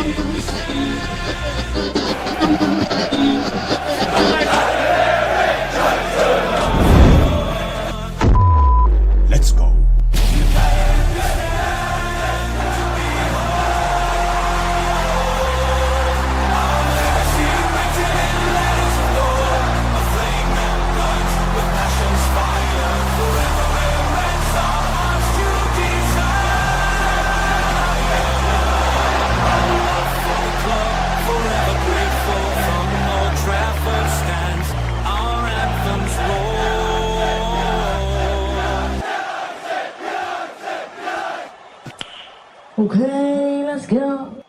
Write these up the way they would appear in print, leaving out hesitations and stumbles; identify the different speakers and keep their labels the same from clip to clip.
Speaker 1: Let's go.
Speaker 2: Old Trafford stands, our anthems roll.
Speaker 3: Okay, let's go.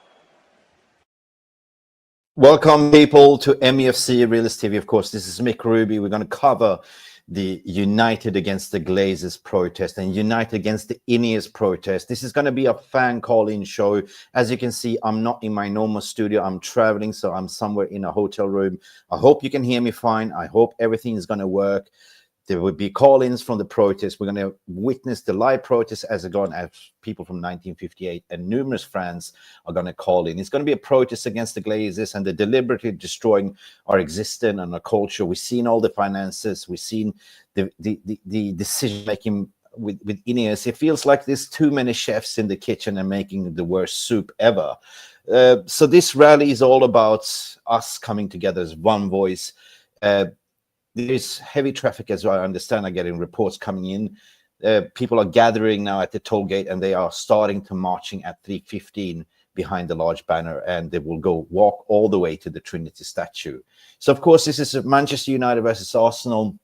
Speaker 4: Welcome, people, to MUFC RealistTV. Of course, this is Mick Ruby. We're going to cover the United against the Glazers protest and United against the Ineos protest. This is going to be a fan call-in show. As you can see, I'm not in my normal studio. I'm traveling, so I'm somewhere in a hotel room. I hope you can hear me fine. I hope everything is going to work. There will be call-ins from the protest. We're going to witness the live protest as it gone, as people from 1958 and numerous fans are going to call in. It's going to be a protest against the Glazers and they're deliberately destroying our existence and our culture. We've seen all the finances. We've seen the decision-making with Ineos. It feels like there's too many chefs in the kitchen and making the worst soup ever. So this rally is all about us coming together as one voice. There's heavy traffic, as I understand. I'm getting reports coming in. People are gathering now at the toll gate, and they are starting to marching at 3:15 behind the large banner, and they will go walk all the way to the Trinity statue. So, of course, this is Manchester United versus Arsenal.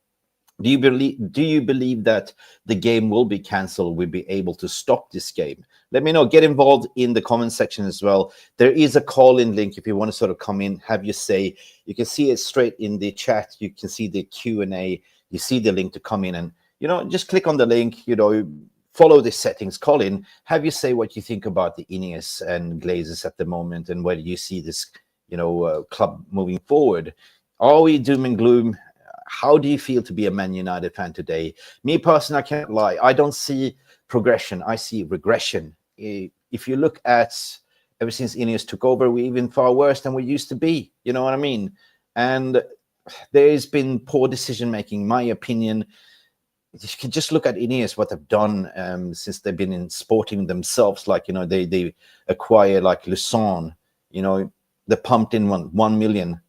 Speaker 4: Do you believe that the game will be cancelled? We'll be able to stop this game? Let me know. Get involved in the comment section as well. There is a call-in link if you want to sort of come in, have your say. You can see it straight in the chat. You can see the Q&A. You see the link to come in and, just click on the link, follow the settings, call in, have you say what you think about the Ineos and Glazers at the moment and whether you see this, club moving forward. Are we doom and gloom? How do you feel to be a Man United fan today? Me personally, I can't lie. I don't see progression. I see regression. If you look at ever since Ineos took over, we're even far worse than we used to be. You know what I mean? And there's been poor decision-making, in my opinion. You can just look at Ineos, what they've done since they've been in sporting themselves. Like, they acquire like Lucerne, they pumped in 1 million.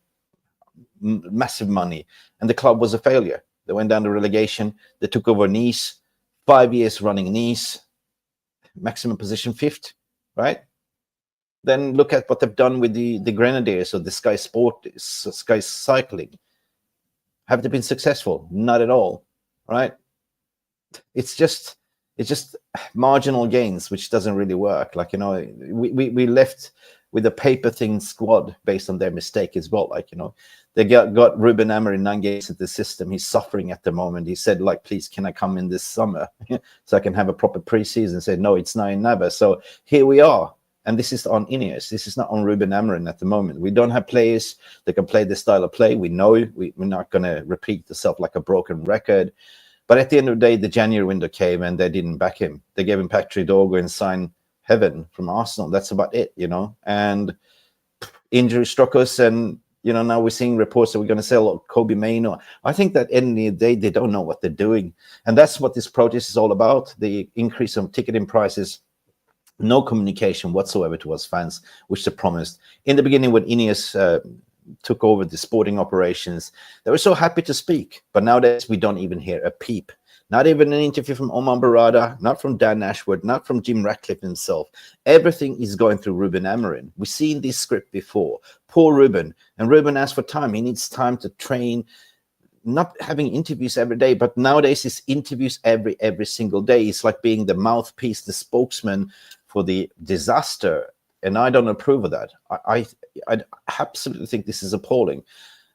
Speaker 4: Massive money, and the club was a failure. They went down to relegation. They took over Nice, 5 years running Nice, maximum position 5th, right? Then look at what they've done with the Grenadiers or the Sky Cycling. Have they been successful? Not at all, right? It's just marginal gains, which doesn't really work. Like, we left with a paper-thin squad based on their mistake as well. Like, they got Ruben Amorim 9 games at the system. He's suffering at the moment. He said, like, please, can I come in this summer so I can have a proper preseason? Said, no, it's now never. So here we are. And this is on Ineos. This is not on Ruben Amorim at the moment. We don't have players that can play this style of play. We know we're not going to repeat ourselves like a broken record. But at the end of the day, the January window came and they didn't back him. They gave him Patrick Dorgo and signed Heaven from Arsenal. That's about it, And injury struck us, and now we're seeing reports that we're going to sell Kobe Mainoo. I think that at the end of the day, they don't know what they're doing, and that's what this protest is all about. The increase of ticketing prices, no communication whatsoever towards fans, which they promised in the beginning when Ineos took over the sporting operations. They were so happy to speak, but nowadays we don't even hear a peep. Not even an interview from Omar Barada, not from Dan Ashworth, not from Jim Ratcliffe himself. Everything is going through Ruben Amorim. We've seen this script before. Poor Ruben. And Ruben asks for time. He needs time to train, not having interviews every day, but nowadays it's interviews every single day. It's like being the mouthpiece, the spokesman for the disaster. And I don't approve of that. I absolutely think this is appalling.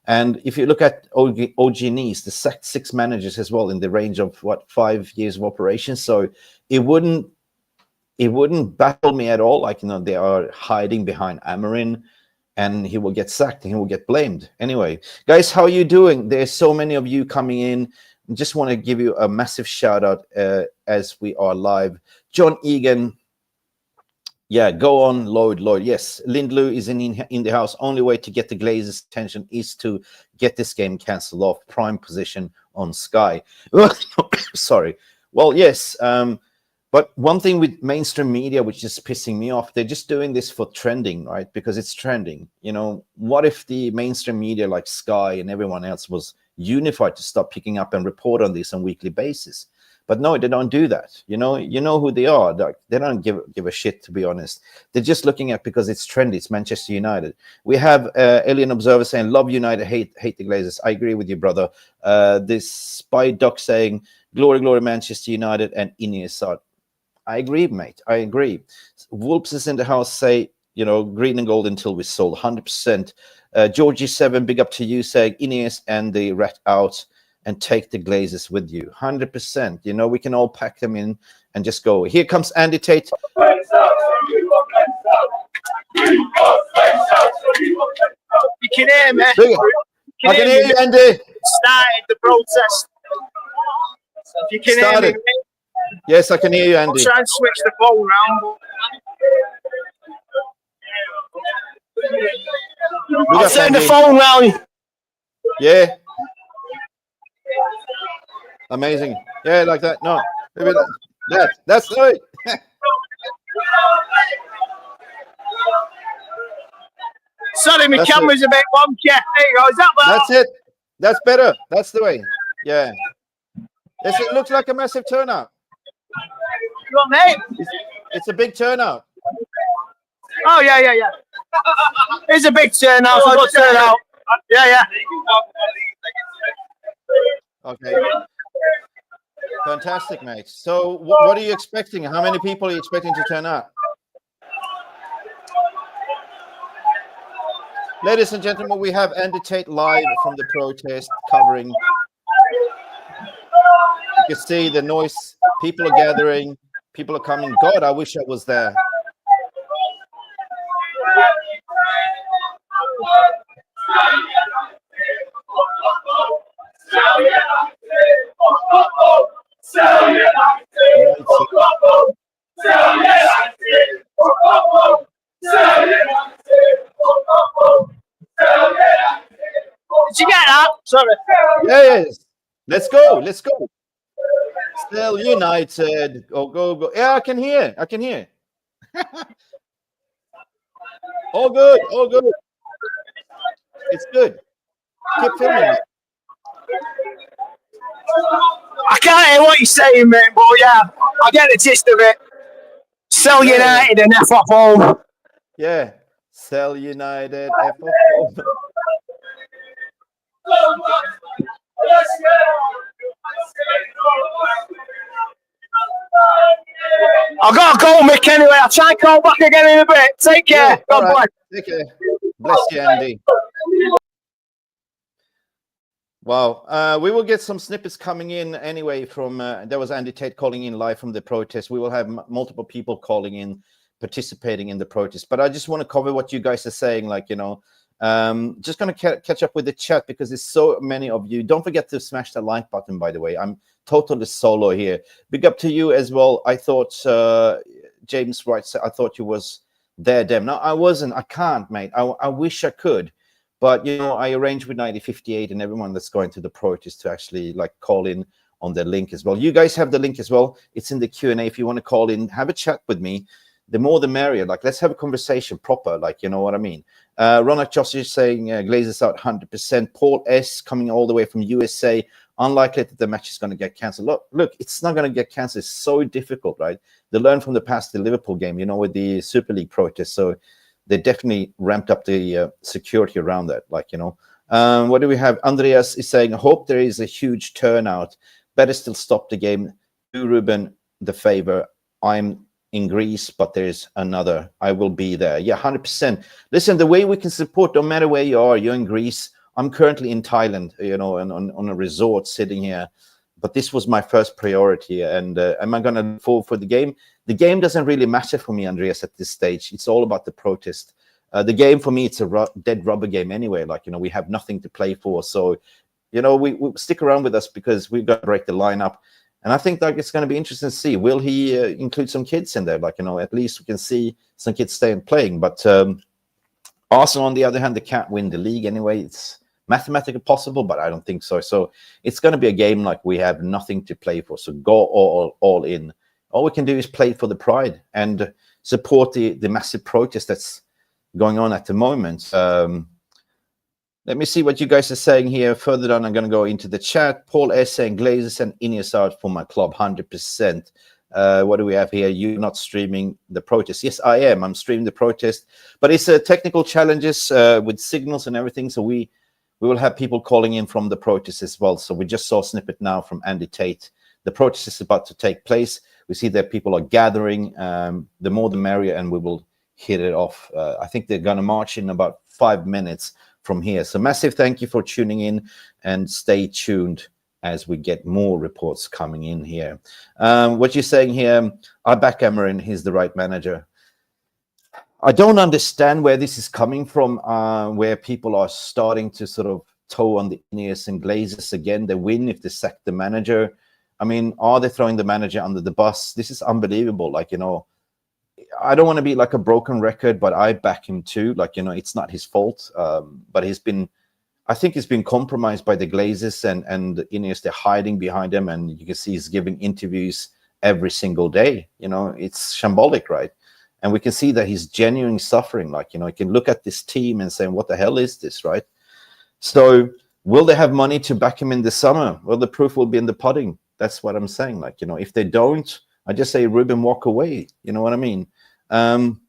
Speaker 4: And if you look at OG Nice, the 6 managers as well in the range of 5 years of operation. So it wouldn't baffle me at all. Like, they are hiding behind Amorim and he will get sacked and he will get blamed. Anyway, guys, how are you doing? There's so many of you coming in. Just want to give you a massive shout out as we are live. John Egan, Yeah, go on, Lloyd. Yes, Lindley is in the house. Only way to get the Glazers' attention is to get this game cancelled off. Prime position on Sky. Sorry. Well, yes. But one thing with mainstream media, which is pissing me off, they're just doing this for trending, right? Because it's trending. You know, what if the mainstream media like Sky and everyone else was unified to stop picking up and report on this on a weekly basis? But no, they don't do that. You know who they are. They don't give a shit, to be honest. They're just looking at because it's trendy. It's Manchester United. We have Alien Observer saying, "Love United, hate the Glazers." I agree with you, brother. This Spy Doc saying, "Glory, glory, Manchester United," and Ineos are. I agree, mate. I agree. Wolves is in the house. Say, green and gold until we sold. 100%. Georgie 7, big up to you. Saying Ineos and the Rat out. And take the Glazers with you. 100%. We can all pack them in and just go. Here comes Andy Tate.
Speaker 1: You can hear me.
Speaker 4: I can hear you, Andy.
Speaker 1: Started the protest. If you can hear me.
Speaker 4: Yes, I can hear you, Andy.
Speaker 1: I'll try and switch the phone round. I'll turn the phone round.
Speaker 4: Yeah. Amazing. Yeah, like that. No, maybe that's right.
Speaker 1: Sorry, my camera's a bit wonky. There you go. Is that better?
Speaker 4: That's it. That's better. That's the way. Yeah. Yes, it looks like a massive turnout.
Speaker 1: You want me?
Speaker 4: It's a big turnout.
Speaker 1: Oh, yeah. It's a big turnout. So good turnout. Yeah.
Speaker 4: Okay. Fantastic, mate. So what are you expecting? How many people are you expecting to turn up? Ladies and gentlemen, we have Andy Tate live from the protest covering. You can see the noise. People are gathering. People are coming. God, I wish I was there.
Speaker 1: Did you get that? Sorry.
Speaker 4: Yes. Let's go. Still United. Oh, go. Yeah, I can hear. All good. It's good. Keep filming.
Speaker 1: I can't hear what you're saying, mate, but yeah, I get the gist of it. Sell United and F off home.
Speaker 4: Yeah. Sell United. F off home.
Speaker 1: I've got to go, Mick, anyway. I'll try and call back again in a bit. Take care.
Speaker 4: Yeah,
Speaker 1: God bless.
Speaker 4: Take care. Bless you, Andy. Wow. We will get some snippets coming in anyway from, there was Andy Tate calling in live from the protest. We will have multiple people calling in, participating in the protest. But I just want to cover what you guys are saying, just going to catch up with the chat because there's so many of you. Don't forget to smash the like button, by the way. I'm totally solo here. Big up to you as well. I thought, James Wright said, I thought you was there, Dem. No, I wasn't. I can't, mate. I wish I could. But, I arranged with 9058 and everyone that's going to the protest to actually call in on the link as well. You guys have the link as well. It's in the Q&A. If you want to call in, have a chat with me. The more the merrier. Let's have a conversation proper, you know what I mean? Ronald Josh is saying Glazers out 100%. Paul S. coming all the way from USA. Unlikely that the match is going to get cancelled. Look, it's not going to get cancelled. It's so difficult, right? They learned from the past, the Liverpool game, with the Super League protest. So they definitely ramped up the security around that, what do we have? Andreas is saying, I hope there is a huge turnout. Better still stop the game. Do Ruben the favor. I'm in Greece, but there's another. I will be there. Yeah, 100%. Listen, the way we can support, no matter where you are, you're in Greece. I'm currently in Thailand, on a resort sitting here. But this was my first priority. And am I going to fall for the game? The game doesn't really matter for me, Andreas, at this stage. It's all about the protest. The game for me, it's a dead rubber game anyway. We have nothing to play for. So, we stick around with us because we've got to break the lineup. And I think like it's going to be interesting to see, will he include some kids in there? Like, you know, at least we can see some kids staying playing. But Arsenal, on the other hand, they can't win the league anyway. It's mathematically possible, but I don't think so. So it's going to be a game like we have nothing to play for. So go all in. All we can do is play for the pride and support the massive protest that's going on at the moment. Let me see what you guys are saying here. Further down, I'm going to go into the chat. Paul S. saying, Glazers and Ineos out for my club, 100%. What do we have here? You're not streaming the protest. Yes, I am. I'm streaming the protest. But it's technical challenges with signals and everything. So we will have people calling in from the protest as well. So we just saw a snippet now from Andy Tate. The protest is about to take place. We see that people are gathering. The more the merrier, and we will hit it off. I think they're going to march in about 5 minutes from here. So massive thank you for tuning in, and stay tuned as we get more reports coming in here. What you're saying here, I back Amorim, he's the right manager. I don't understand where this is coming from, where people are starting to sort of toe on the Ineos and Glazers again. They win if they sack the manager. I mean, are they throwing the manager under the bus? This is unbelievable. Like, you know, I don't want to be like a broken record, but I back him too. Like, you know, it's not his fault. But I think he's been compromised by the Glazers and the Ineos. They're hiding behind him, and you can see he's giving interviews every single day. You know, it's shambolic, right? And we can see that he's genuinely suffering. Like, you know, you can look at this team and say, what the hell is this, right? So will they have money to back him in the summer? Well, the proof will be in the pudding. That's what I'm saying. Like, you know, if they don't, I just say, Ruben, walk away. You know what I mean? 100%.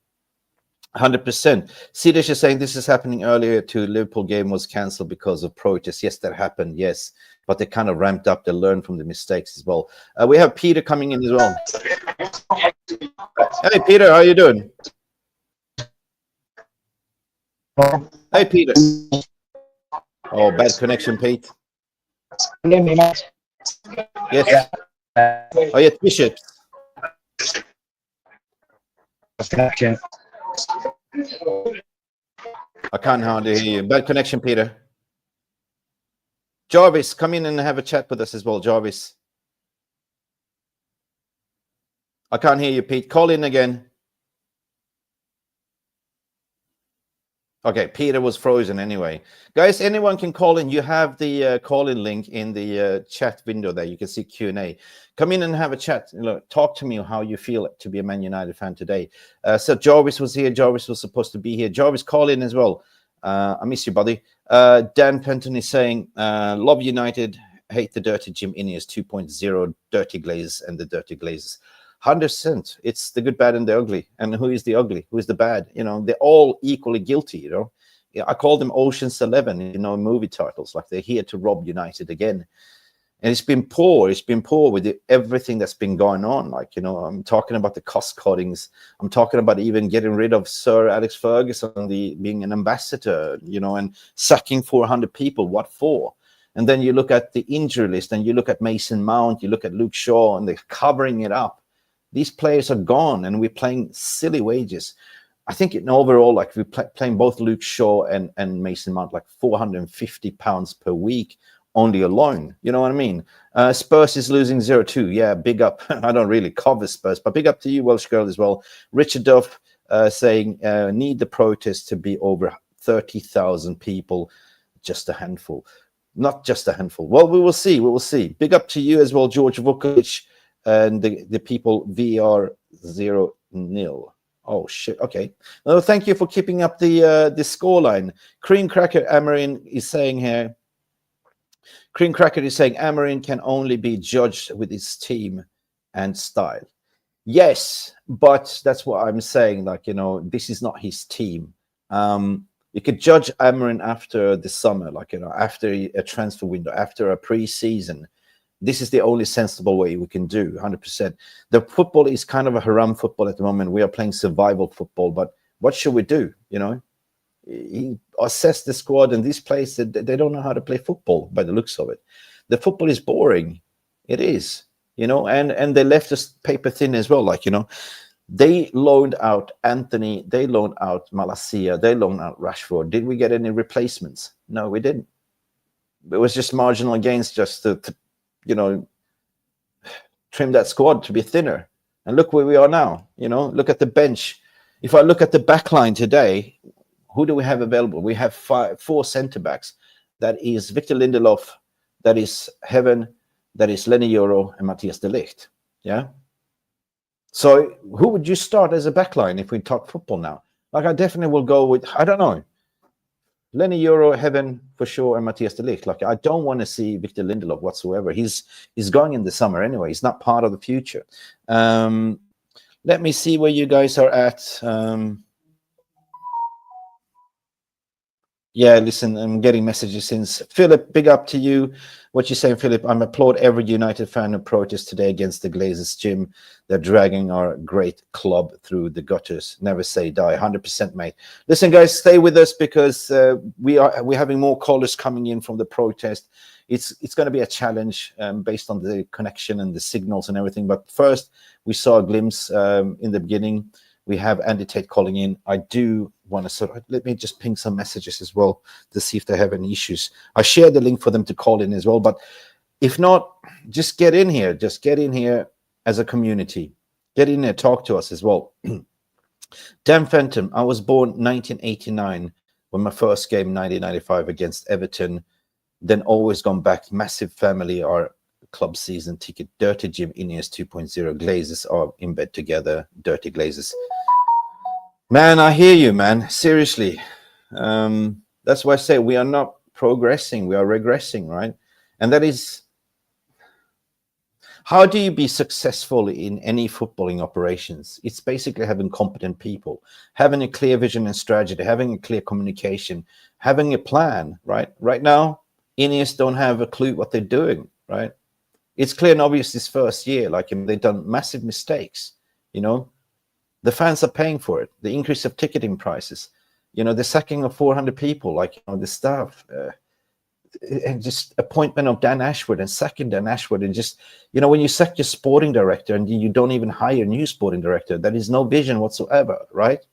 Speaker 4: Sidish is saying this is happening earlier to Liverpool game was cancelled because of protests. Yes, that happened. Yes, but they kind of ramped up. They learned from the mistakes as well. We have Peter coming in as well. Hey, Peter, how you doing? Hey, Peter. Oh, bad connection, Pete. Yes. Oh, yeah, Bishop. I can't hardly hear you. Bad connection, Peter. Jarvis, come in and have a chat with us as well, Jarvis. I can't hear you, Pete. Call in again. Okay, Peter was frozen anyway. Guys, anyone can call in. You have the call-in link in the chat window there. You can see Q&A. Come in and have a chat. Look, talk to me how you feel to be a Man United fan today. So Jarvis was here. Jarvis was supposed to be here. Jarvis, call in as well. I miss you, buddy. Dan Penton is saying, love United, hate the dirty Jim Ineos 2.0, dirty Glazers and the dirty Glazers. 100%. It's the good, bad, and the ugly. And who is the ugly? Who is the bad? You know, they're all equally guilty, you know. Yeah, I call them Ocean's 11, you know, movie titles. Like, they're here to rob United again. And it's been poor. It's been poor with everything that's been going on. Like, you know, I'm talking about the cost cuttings. I'm talking about even getting rid of Sir Alex Ferguson, being an ambassador, you know, and sacking 400 people. What for? And then you look at the injury list, and you look at Mason Mount, you look at Luke Shaw, and they're covering it up. These players are gone, and we're playing silly wages. I think in overall, like, we're playing both Luke Shaw and Mason Mount like £450 per week only alone. You know what I mean? Spurs is losing 0-2. Yeah, big up. I don't really cover Spurs, but big up to you, Welsh girl, as well. Richard Duff saying, need the protest to be over 30,000 people. Just a handful. Not just a handful. Well, we will see. We will see. Big up to you as well, George Vukovic. And the people VR 0-0. Oh shit. Okay. Well, thank you for keeping up the scoreline. Cream Cracker Amorim is saying here. Cream Cracker is saying Amorim can only be judged with his team and style. Yes, but that's what I'm saying. Like, you know, this is not his team. You could judge Amorim after the summer, like, you know, after a transfer window, after a pre-season. This is the only sensible way we can do, 100%. The football is kind of a haram football at the moment. We are playing survival football, but what should we do? You know, he assessed the squad, and these players, they don't know how to play football by the looks of it. The football is boring. It is, you know, and they left us paper thin as well. Like, you know, they loaned out Anthony, they loaned out Malacia, they loaned out Rashford. Did we get any replacements? No, we didn't. It was just marginal gains just to you know, trim that squad to be thinner. And look where we are now. You know, look at the bench. If I look at the back line today, who do we have available? We have four centre backs. That is Victor Lindelof, that is Heaven, that is Lenny Euro, and Matthias de Ligt. Yeah. So who would you start as a backline if we talk football now? Like, I definitely will go with, I don't know, Lenny Euro, Heaven for sure, and Matthias de Ligt. Like, I don't want to see Victor Lindelof whatsoever. He's going in the summer anyway. He's not part of the future. Let me see where you guys are at. Yeah, listen, I'm getting messages since. Philip, big up to you. What you saying, Philip? I'm applaud every United fan who protests today against the Glazers, Jim. They're dragging our great club through the gutters. Never say die. 100%, mate. Listen, guys, stay with us because we're having more callers coming in from the protest. It's going to be a challenge based on the connection and the signals and everything. But first, we saw a glimpse in the beginning. We have Andy Tate calling in. I do want to let me just ping some messages as well to see if they have any issues. I shared the link for them to call in as well. But if not, just get in here. Just get in here as a community. Get in there, talk to us as well. Dan Phantom, I was born 1989 when my first game 1995 against Everton. Then always gone back. Massive family, our club season ticket. Dirty Jim, Ineos 2.0. Glazers are in bed together. Dirty Glazers. Man, I hear you, man. Seriously. That's why I say we are not progressing. We are regressing, right? And that is, how do you be successful in any footballing operations? It's basically having competent people, having a clear vision and strategy, having a clear communication, having a plan, right? Right now, Ineos don't have a clue what they're doing, right? It's clear and obvious this first year, like they've done massive mistakes, you know. The fans are paying for it. The increase of ticketing prices, you know, the sacking of 400 people, like, you know, the staff, and just appointment of Dan Ashwood and sacking Dan Ashwood. And just, you know, when you sack your sporting director and you don't even hire a new sporting director, there is no vision whatsoever, right?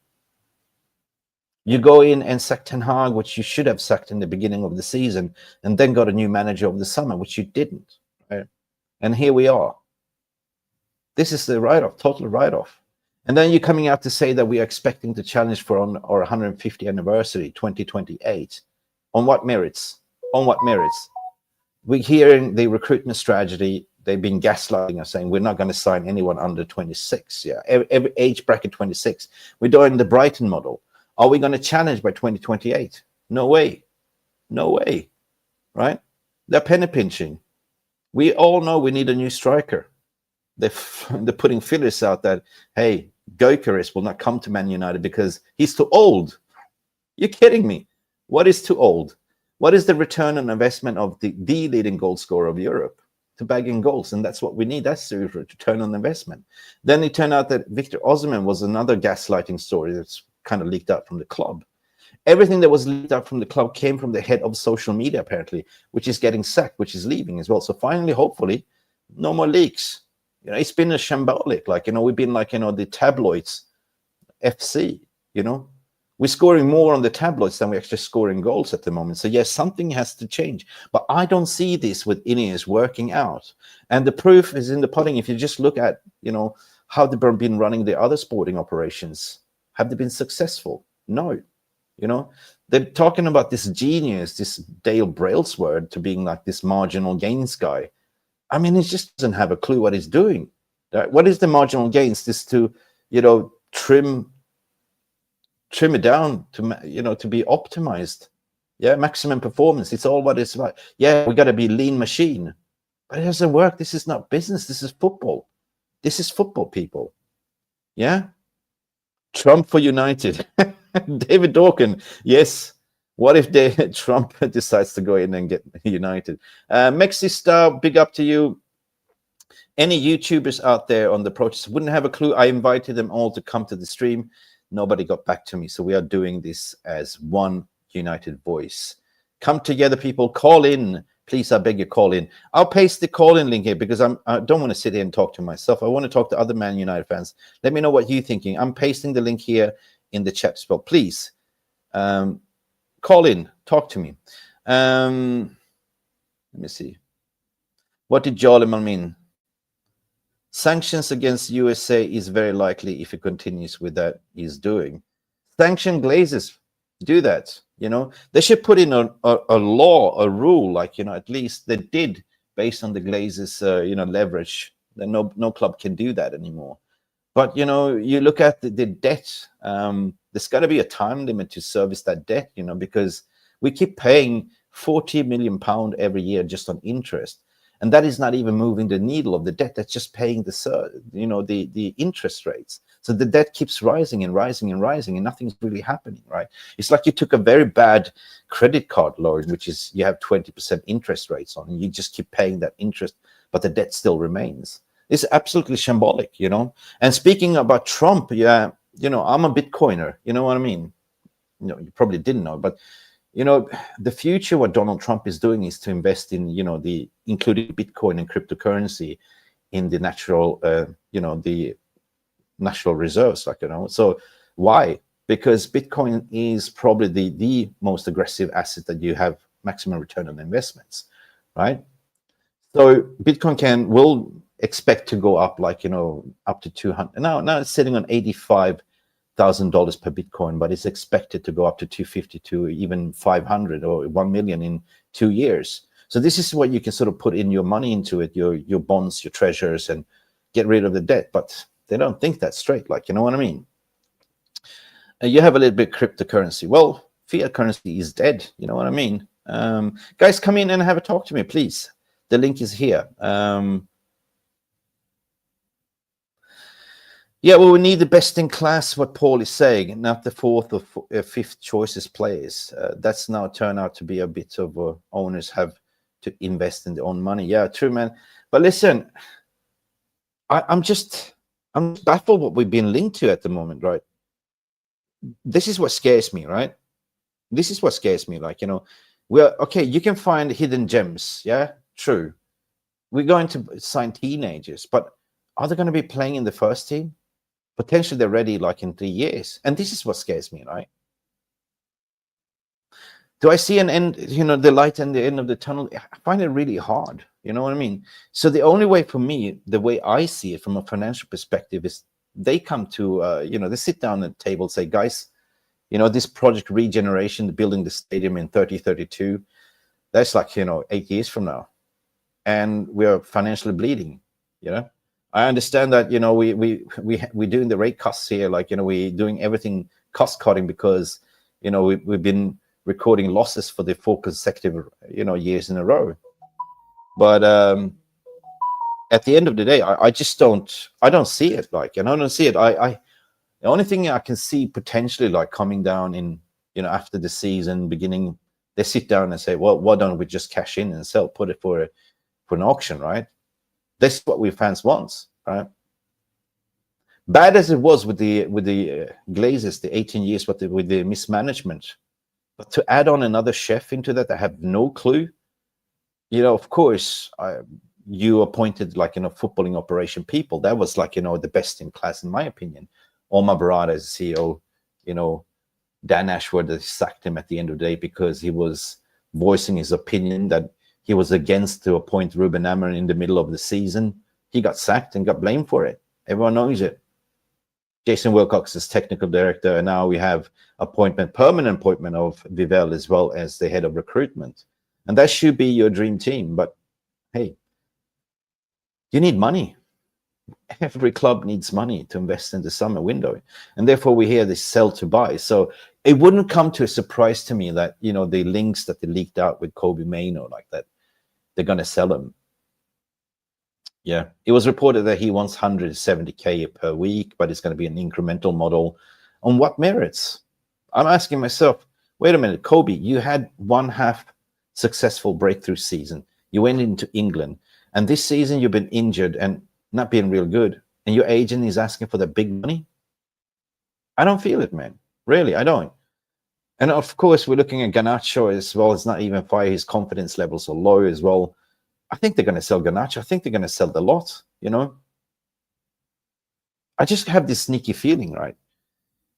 Speaker 4: You go in and sack Ten Hag, which you should have sacked in the beginning of the season, and then got a new manager over the summer, which you didn't, right? And here we are. This is the write-off, total write-off. And then you're coming out to say that we are expecting to challenge for our 150th anniversary, 2028. On what merits? On what merits? We're hearing the recruitment strategy. They've been gaslighting us, saying we're not going to sign anyone under 26. Yeah, every age bracket 26. We're doing the Brighton model. Are we going to challenge by 2028? No way. No way. Right? They're penny pinching. We all know we need a new striker. They're putting fillers out that, hey, Gyökeres will not come to Man United because he's too old. You're kidding me. What is too old? What is the return on investment of the leading goal scorer of Europe to bag in goals? And that's what we need. That's the return on investment. Then it turned out that Victor Osimhen was another gaslighting story that's kind of leaked out from the club. Everything that was leaked out from the club came from the head of social media, apparently, which is getting sacked, which is leaving as well. So finally, hopefully, no more leaks. You know, it's been a shambolic, like, you know, we've been like, you know, the tabloids FC, you know, we're scoring more on the tabloids than we're actually scoring goals at the moment. So yes, something has to change, but I don't see this with Ineos working out. And the proof is in the pudding. If you just look at, you know, how they've been running the other sporting operations, have they been successful? No. You know, they're talking about this genius, this Dale Brailsford, to being like this marginal gains guy. I mean, he just doesn't have a clue what he's doing. What is the marginal gains? This to, you know, trim it down to, you know, to be optimized. Yeah, maximum performance. It's all what it's about. Yeah, we got to be lean machine, but it doesn't work. This is not business. This is football. This is football, people. Yeah. Trump for United. David Dawkins. Yes. What if Trump decides to go in and get United? Mexi Star, big up to you. Any YouTubers out there on the protest wouldn't have a clue. I invited them all to come to the stream. Nobody got back to me. So we are doing this as one united voice. Come together, people. Call in. Please, I beg you, call in. I'll paste the call-in link here because I don't want to sit here and talk to myself. I want to talk to other Man United fans. Let me know what you're thinking. I'm pasting the link here in the chat as well. Please. Call in, talk to me. Let me see. What did Jarleman mean? Sanctions against USA is very likely if he continues with that he's doing. Sanction Glazers do that. They should put in a law, a rule, like, at least they did based on the Glazers, leverage. Then no club can do that anymore. But, you look at the debt, there's got to be a time limit to service that debt, because we keep paying £40 million every year just on interest. And that is not even moving the needle of the debt. That's just paying the interest rates. So the debt keeps rising and rising and rising, and nothing's really happening, right? It's like you took a very bad credit card loan, which is you have 20% interest rates on, and you just keep paying that interest, but the debt still remains. It's absolutely shambolic, And speaking about Trump, yeah, I'm a Bitcoiner. You know what I mean? You probably didn't know, but the future, what Donald Trump is doing is to invest in, including Bitcoin and cryptocurrency in the natural, the national reserves, So why? Because Bitcoin is probably the most aggressive asset that you have maximum return on investments, right? So Bitcoin will expect to go up, up to 200. Now it's sitting on $85,000 per Bitcoin, but it's expected to go up to 250 to even 500 or 1 million in 2 years. So this is what you can sort of put in your money into it, your bonds, your treasures, and get rid of the debt. But they don't think that straight, you know what I mean? You have a little bit of cryptocurrency. Well, fiat currency is dead, you know what I mean? Guys, come in and have a talk to me, please. The link is here. Yeah, well, we need the best in class, what Paul is saying, not the fourth or fifth choicest players. That's now turned out to be a bit of owners have to invest in their own money. Yeah, true, man. But listen, I'm baffled what we've been linked to at the moment, right? This is what scares me, right? This is what scares me, we're okay, you can find hidden gems, yeah, true. We're going to sign teenagers, but are they going to be playing in the first team? Potentially they're ready in 3 years. And this is what scares me, right? Do I see an end, the light and the end of the tunnel? I find it really hard. You know what I mean? So the only way for me, the way I see it from a financial perspective, is they come to, they sit down at the table and say, guys, this project regeneration, building the stadium in 2032, that's 8 years from now. And we're financially bleeding, I understand that, we're doing the rate cuts here, we're doing everything cost cutting because, we've been recording losses for the 4 consecutive, years in a row. But at the end of the day, I just don't see it, I don't see it. The only thing I can see potentially coming down in, after the season beginning, they sit down and say, well, why don't we just cash in and sell, put it for an auction, right? That's what we fans want, right? Bad as it was with the Glazers, the 18 years with the mismanagement, but to add on another chef into that, I have no clue. Of course, you appointed footballing operation people. That was the best in class, in my opinion. Omar Barada as CEO, Dan Ashworth, they sacked him at the end of the day because he was voicing his opinion that he was against to appoint Ruben Amorim in the middle of the season. He got sacked and got blamed for it. Everyone knows it. Jason Wilcox is technical director, and now we have permanent appointment of Vivell as well as the head of recruitment. And that should be your dream team. But hey, you need money. Every club needs money to invest in the summer window. And therefore we hear this sell to buy. So it wouldn't come to a surprise to me that, the links that they leaked out with Kobe Mainoo that, they're going to sell him. Yeah, it was reported that he wants 170K per week, but it's going to be an incremental model. On what merits? I'm asking myself, wait a minute, Kobe, you had 1/2 successful breakthrough season. You went into England, and this season you've been injured and not being real good, and your agent is asking for the big money? I don't feel it, man. Really, I don't. And of course, we're looking at Garnacho as well. It's not even fire. His confidence levels are low as well. I think they're going to sell Garnacho. I think they're going to sell the lot, I just have this sneaky feeling, right?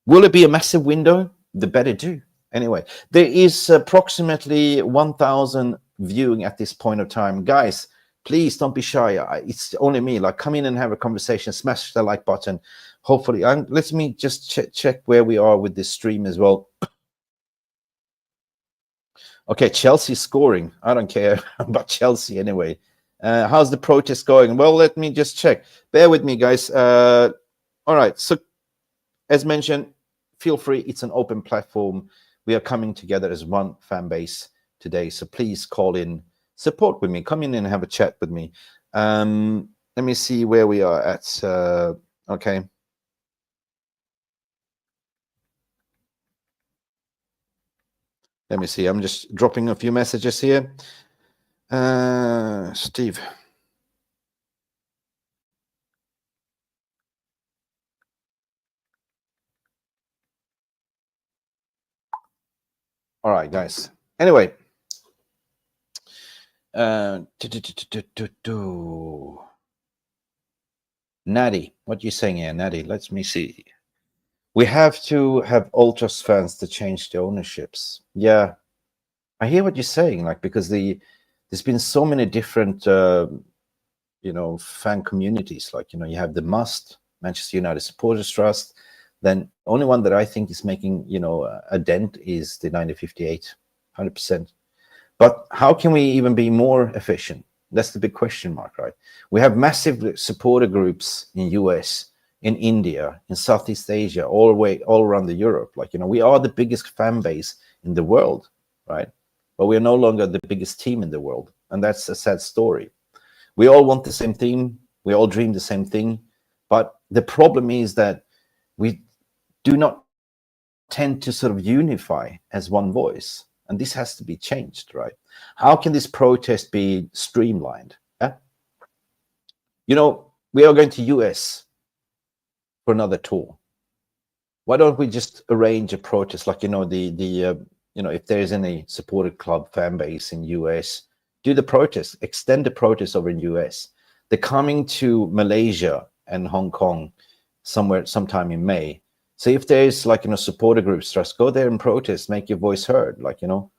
Speaker 4: Will it be a massive window? They better do. Anyway, there is approximately 1,000 viewing at this point of time. Guys, Please don't be shy. It's only me. Like, come in and have a conversation. Smash the like button. Hopefully, let me just check where we are with this stream as well. Okay, Chelsea scoring. I don't care about Chelsea anyway. How's the protest going? Well, let me just check. Bear with me, guys. All right. So, as mentioned, feel free. It's an open platform. We are coming together as one fan base today. So please call in, support with me. Come in and have a chat with me. Let me see where we are at. Okay. Let me see. I'm just dropping a few messages here. Steve. All right, guys. Anyway. Natty, what you saying here, Natty? Let me see. We have to have Ultras fans to change the ownerships. Yeah, I hear what you're saying. Like, because there's been so many different, you know, fan communities. Like, you know, you have the Must, Manchester United Supporters Trust. Then only one that I think is making, you know, a dent is the 1958, 100%. But how can we even be more efficient? That's the big question mark, right? We have massive supporter groups in US, in India, in Southeast Asia, all around the Europe. Like, you know, we are the biggest fan base in the world, right? But we are no longer the biggest team in the world. And that's a sad story. We all want the same thing. We all dream the same thing. But the problem is that we do not tend to sort of unify as one voice. And this has to be changed, right? How can this protest be streamlined? Yeah? You know, we are going to US for another tour. Why don't we just arrange a protest, like, you know, you know, if there's any supporter club fan base in US, do the protest, extend the protest over in US. They're coming to Malaysia and Hong Kong sometime in May. So if there's, like, you know, supporter groups, just go there and protest, make your voice heard, like, you know.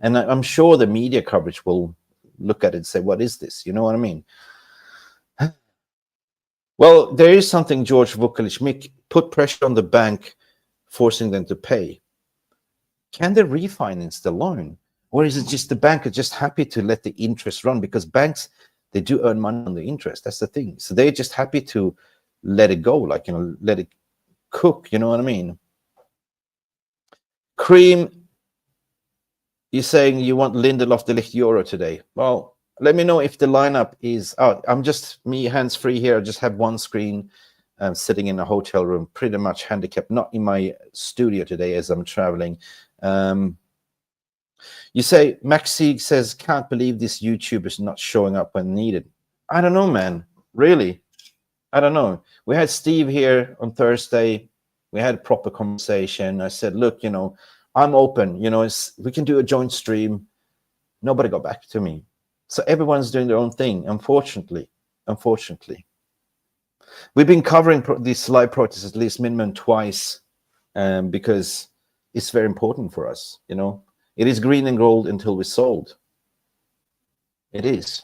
Speaker 4: And I'm sure the media coverage will look at it and say, what is this? You know what I mean? Well, there is something, George Vukalic, Mick, put pressure on the bank, forcing them to pay. Can they refinance the loan? Or is it just the bank are just happy to let the interest run? Because banks, they do earn money on the interest. That's the thing. So they're just happy to let it go, like, you know, let it cook. You know what I mean? Cream, you're saying you want Lindelof de Ligt Euro today. Well, let me know if the lineup is out. I'm just me hands-free here. I just have one screen. I'm sitting in a hotel room, pretty much handicapped, not in my studio today as I'm traveling. You say, Maxi says, can't believe this YouTuber is not showing up when needed. I don't know, man. Really? I don't know. We had Steve here on Thursday. We had a proper conversation. I said, look, you know, I'm open. You know, we can do a joint stream. Nobody got back to me. So everyone's doing their own thing, unfortunately. We've been covering these live protests at least minimum twice because it's very important for us, you know. It is green and gold until we're sold. It is.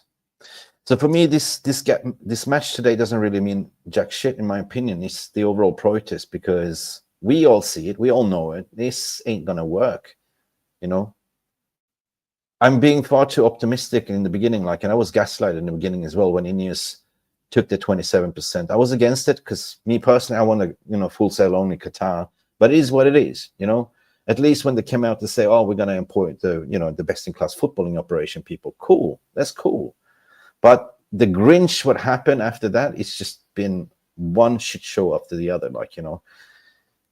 Speaker 4: So for me, this match today doesn't really mean jack shit, in my opinion. It's the overall protest, because we all see it. We all know it. This ain't going to work, you know. I'm being far too optimistic in the beginning, like, and I was gaslighted in the beginning as well when Ineos took the 27%. I was against it because me personally, I want to, you know, full sail only Qatar, but it is what it is, you know. At least when they came out to say, oh, we're going to import the, you know, the best in class footballing operation, people, cool, that's cool. But the Grinch, what happened after that, it's just been one shit show after the other, like, you know,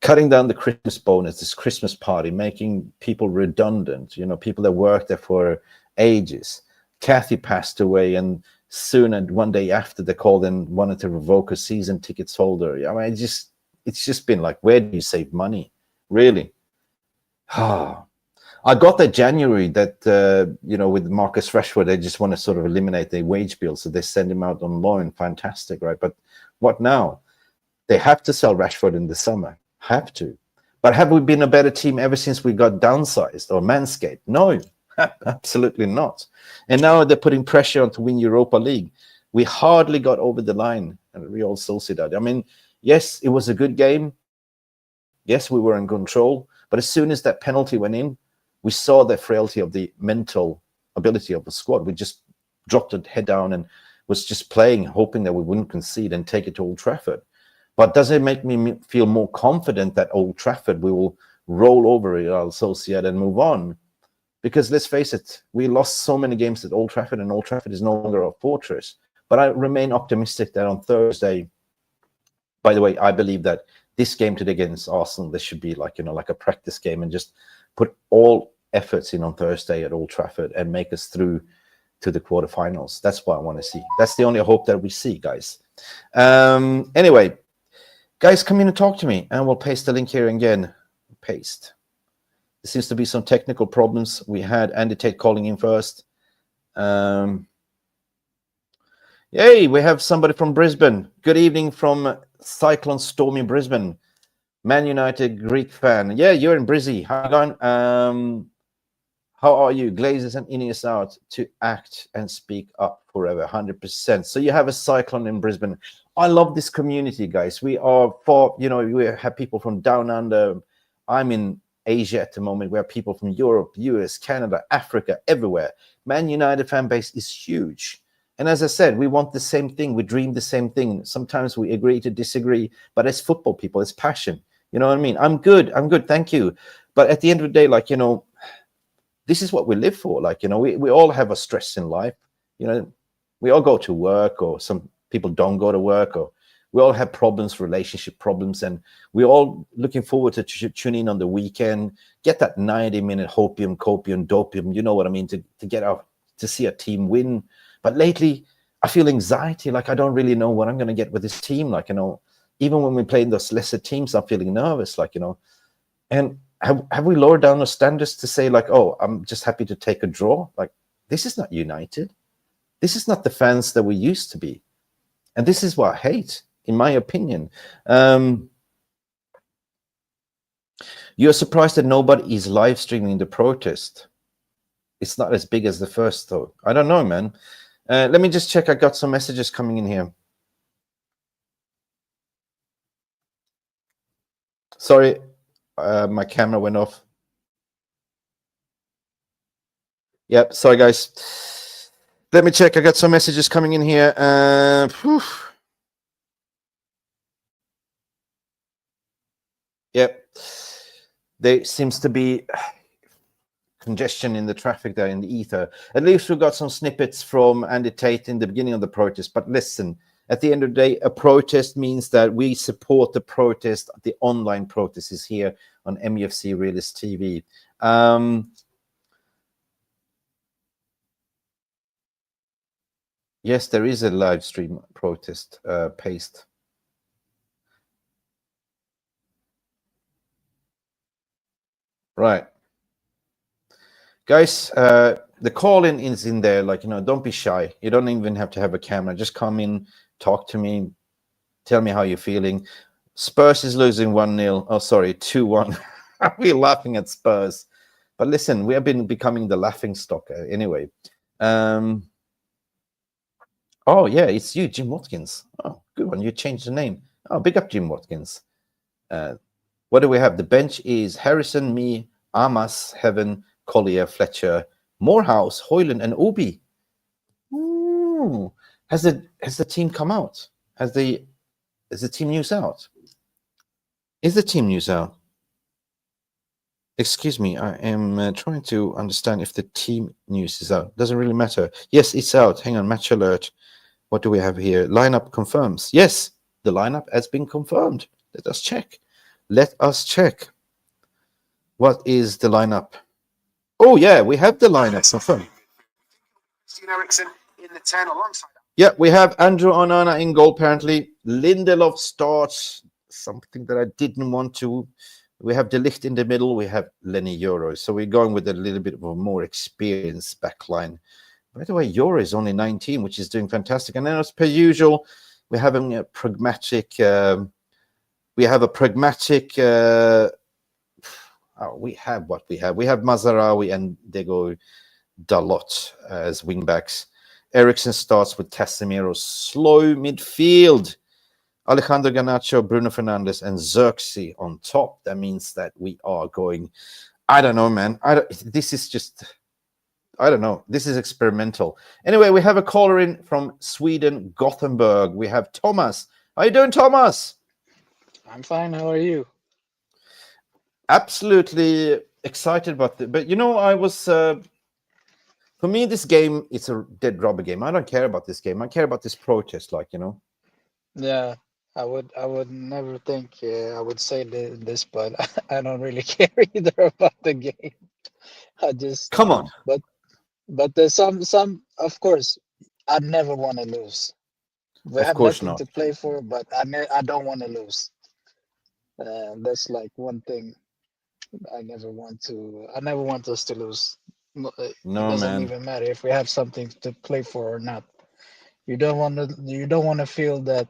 Speaker 4: cutting down the Christmas bonus, this Christmas party, making people redundant, you know, people that worked there for ages. Kathy passed away, and soon, and one day after, they called and wanted to revoke a season tickets holder. I mean, it's just been like, where do you save money, really? I got that January that, you know, with Marcus Rashford, they just want to sort of eliminate the wage bill, so they send him out on loan. Fantastic, right? But what now? They have to sell Rashford in the summer. Have to. But have we been a better team ever since we got downsized or manscaped? No. Absolutely not. And now they're putting pressure on to win Europa League. We hardly got over the line at Real Sociedad. I mean, yes, it was a good game. Yes, we were in control. But as soon as that penalty went in, we saw the frailty of the mental ability of the squad. We just dropped the head down and was just playing, hoping that we wouldn't concede and take it to Old Trafford. But does it make me feel more confident that Old Trafford we will roll over Real Sociedad and move on? Because let's face it, we lost so many games at Old Trafford, and Old Trafford is no longer a fortress. But I remain optimistic that on Thursday, by the way, I believe that this game today against Arsenal, this should be like, like a practice game, and just put all efforts in on Thursday at Old Trafford and make us through to the quarterfinals. That's what I want to see. That's the only hope that we see, guys. Anyway, guys, come in and talk to me, and we'll paste the link here again. Paste. There seems to be some technical problems. We had Andy Tate calling in first. Yay, we have somebody from Brisbane. Good evening from Cyclone Stormy Brisbane. Man United Greek fan. Yeah, you're in Brizzy. How are you going? How are you? Glazers and Ineos out to act and speak up forever. 100%. So you have a Cyclone in Brisbane. I love this community, guys. We are for, we have people from down under. I'm in Asia at the moment. We have people from Europe, US, Canada, Africa, everywhere. Man United fan base is huge. And as I said, we want the same thing. We dream the same thing. Sometimes we agree to disagree, but as football people, it's passion. You know what I mean? I'm good. Thank you. But at the end of the day, this is what we live for. We all have a stress in life. We all go to work, or some people don't go to work, or we all have problems, relationship problems, and we're all looking forward to tune in on the weekend, get that 90-minute hopium, copium, dopium, you know what I mean, to get out, to see a team win. But lately, I feel anxiety, I don't really know what I'm going to get with this team. Even when we play in those lesser teams, I'm feeling nervous, And have we lowered down the standards to say, oh, I'm just happy to take a draw? This is not United. This is not the fans that we used to be. And this is what I hate, in my opinion. You're surprised that nobody is live streaming the protest. It's not as big as the first, though. I don't know, man. Let me just check. I got some messages coming in here. Sorry, my camera went off. Yep, sorry, guys. Let me check. I got some messages coming in here. Yep. There seems to be congestion in the traffic there in the ether. At least we got some snippets from Andy Tate in the beginning of the protest. But listen, at the end of the day, a protest means that we support the protest. The online protest is here on MUFC RealistTV. Yes, there is a live stream protest. Paste. Right. Guys, the call-in is in there. Don't be shy. You don't even have to have a camera. Just come in, talk to me, tell me how you're feeling. Spurs is losing 1-0. Oh, sorry, 2-1. We're laughing at Spurs. But listen, we have been becoming the laughing stock anyway. Oh, yeah, it's you, Jim Watkins. Oh, good one. You changed the name. Oh, big up, Jim Watkins. What do we have? The bench is Harrison, me, Amas, Heaven, Collier, Fletcher, Morehouse, Hoyland, and Obi. Ooh. Has the team come out? Is the team news out? Is the team news out? Excuse me, I am trying to understand if the team news is out. Doesn't really matter. Yes, it's out. Hang on, match alert. What do we have here? Lineup confirms. Yes, the lineup has been confirmed. Let us check. Let us check. What is the lineup? Oh, yeah, we have the lineup confirmed. Ericsson in the 10 alongside. Yeah, we have Andrew Onana in goal, apparently. Lindelof starts, something that I didn't want to. We have De Ligt in the middle. We have Lenny Euro. So we're going with a little bit of a more experienced backline. By the way, Euro is only 19, which is doing fantastic. And then, as per usual, we're having a pragmatic... we have what we have. We have Mazarawi and Dego Dalot as wingbacks. Ericsson starts with Casemiro, slow midfield. Alejandro Garnacho, Bruno Fernandes, and Xerxes on top. That means that we are going. I don't know, man. This is just. I don't know. This is experimental. Anyway, we have a caller in from Sweden, Gothenburg. We have Thomas. How you doing, Thomas?
Speaker 5: I'm fine. How are you?
Speaker 4: Absolutely excited about it. But you know, I was. For me, this game, it's a dead rubber game. I don't care about this game. I care about this protest, like, you know.
Speaker 5: Yeah, I would never think I would say this, but I don't really care either about the game. I just,
Speaker 4: Come on.
Speaker 5: but there's some, of course, I never want to lose. We
Speaker 4: Of
Speaker 5: have
Speaker 4: course
Speaker 5: nothing
Speaker 4: not.
Speaker 5: to play for, but I don't want to lose. That's like one thing I never want us to lose. It
Speaker 4: No,
Speaker 5: doesn't
Speaker 4: man.
Speaker 5: even matter if we have something to play for or not. You don't want to feel that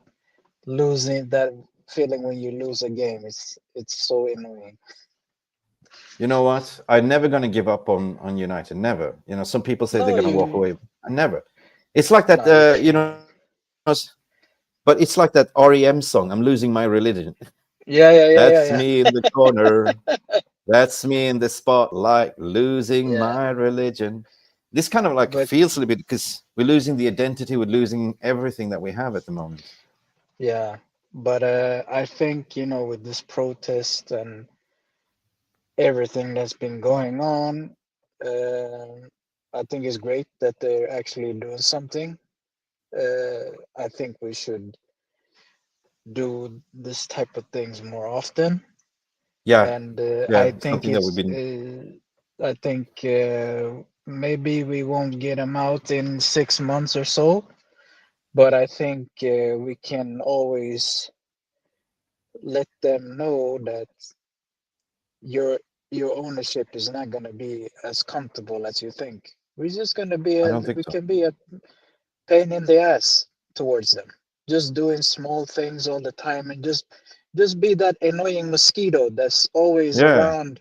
Speaker 5: losing that feeling when you lose a game. It's so annoying.
Speaker 4: You know what? I'm never going to give up on United. Never. You know, some people say they're
Speaker 5: No,
Speaker 4: going to walk
Speaker 5: you
Speaker 4: away. I never. It's like that,
Speaker 5: no, you
Speaker 4: you know,
Speaker 5: can't.
Speaker 4: but it's like that REM song. I'm losing my religion.
Speaker 5: Yeah, yeah, yeah, yeah,
Speaker 4: That's
Speaker 5: yeah.
Speaker 4: me in the corner. That's me in the spotlight, losing
Speaker 5: Yeah,
Speaker 4: my religion. This kind of like
Speaker 5: but
Speaker 4: feels a little bit because we're losing the identity, we're losing everything that we have at the moment.
Speaker 5: yeah, but I think with this protest and everything that's been going on, uh, I think it's great that they're actually doing something. I think we should do this type of things more often,
Speaker 4: Yeah,
Speaker 5: and
Speaker 4: yeah, something that we've been.
Speaker 5: I think maybe we won't get them out in 6 months or so, but I think we can always let them know that your your ownership is not going to be as comfortable as you think. We're just going to be
Speaker 4: I don't think
Speaker 5: we
Speaker 4: so.
Speaker 5: can be a pain in the ass towards them, just doing small things all the time, and just be that annoying mosquito that's always
Speaker 4: Yeah,
Speaker 5: around.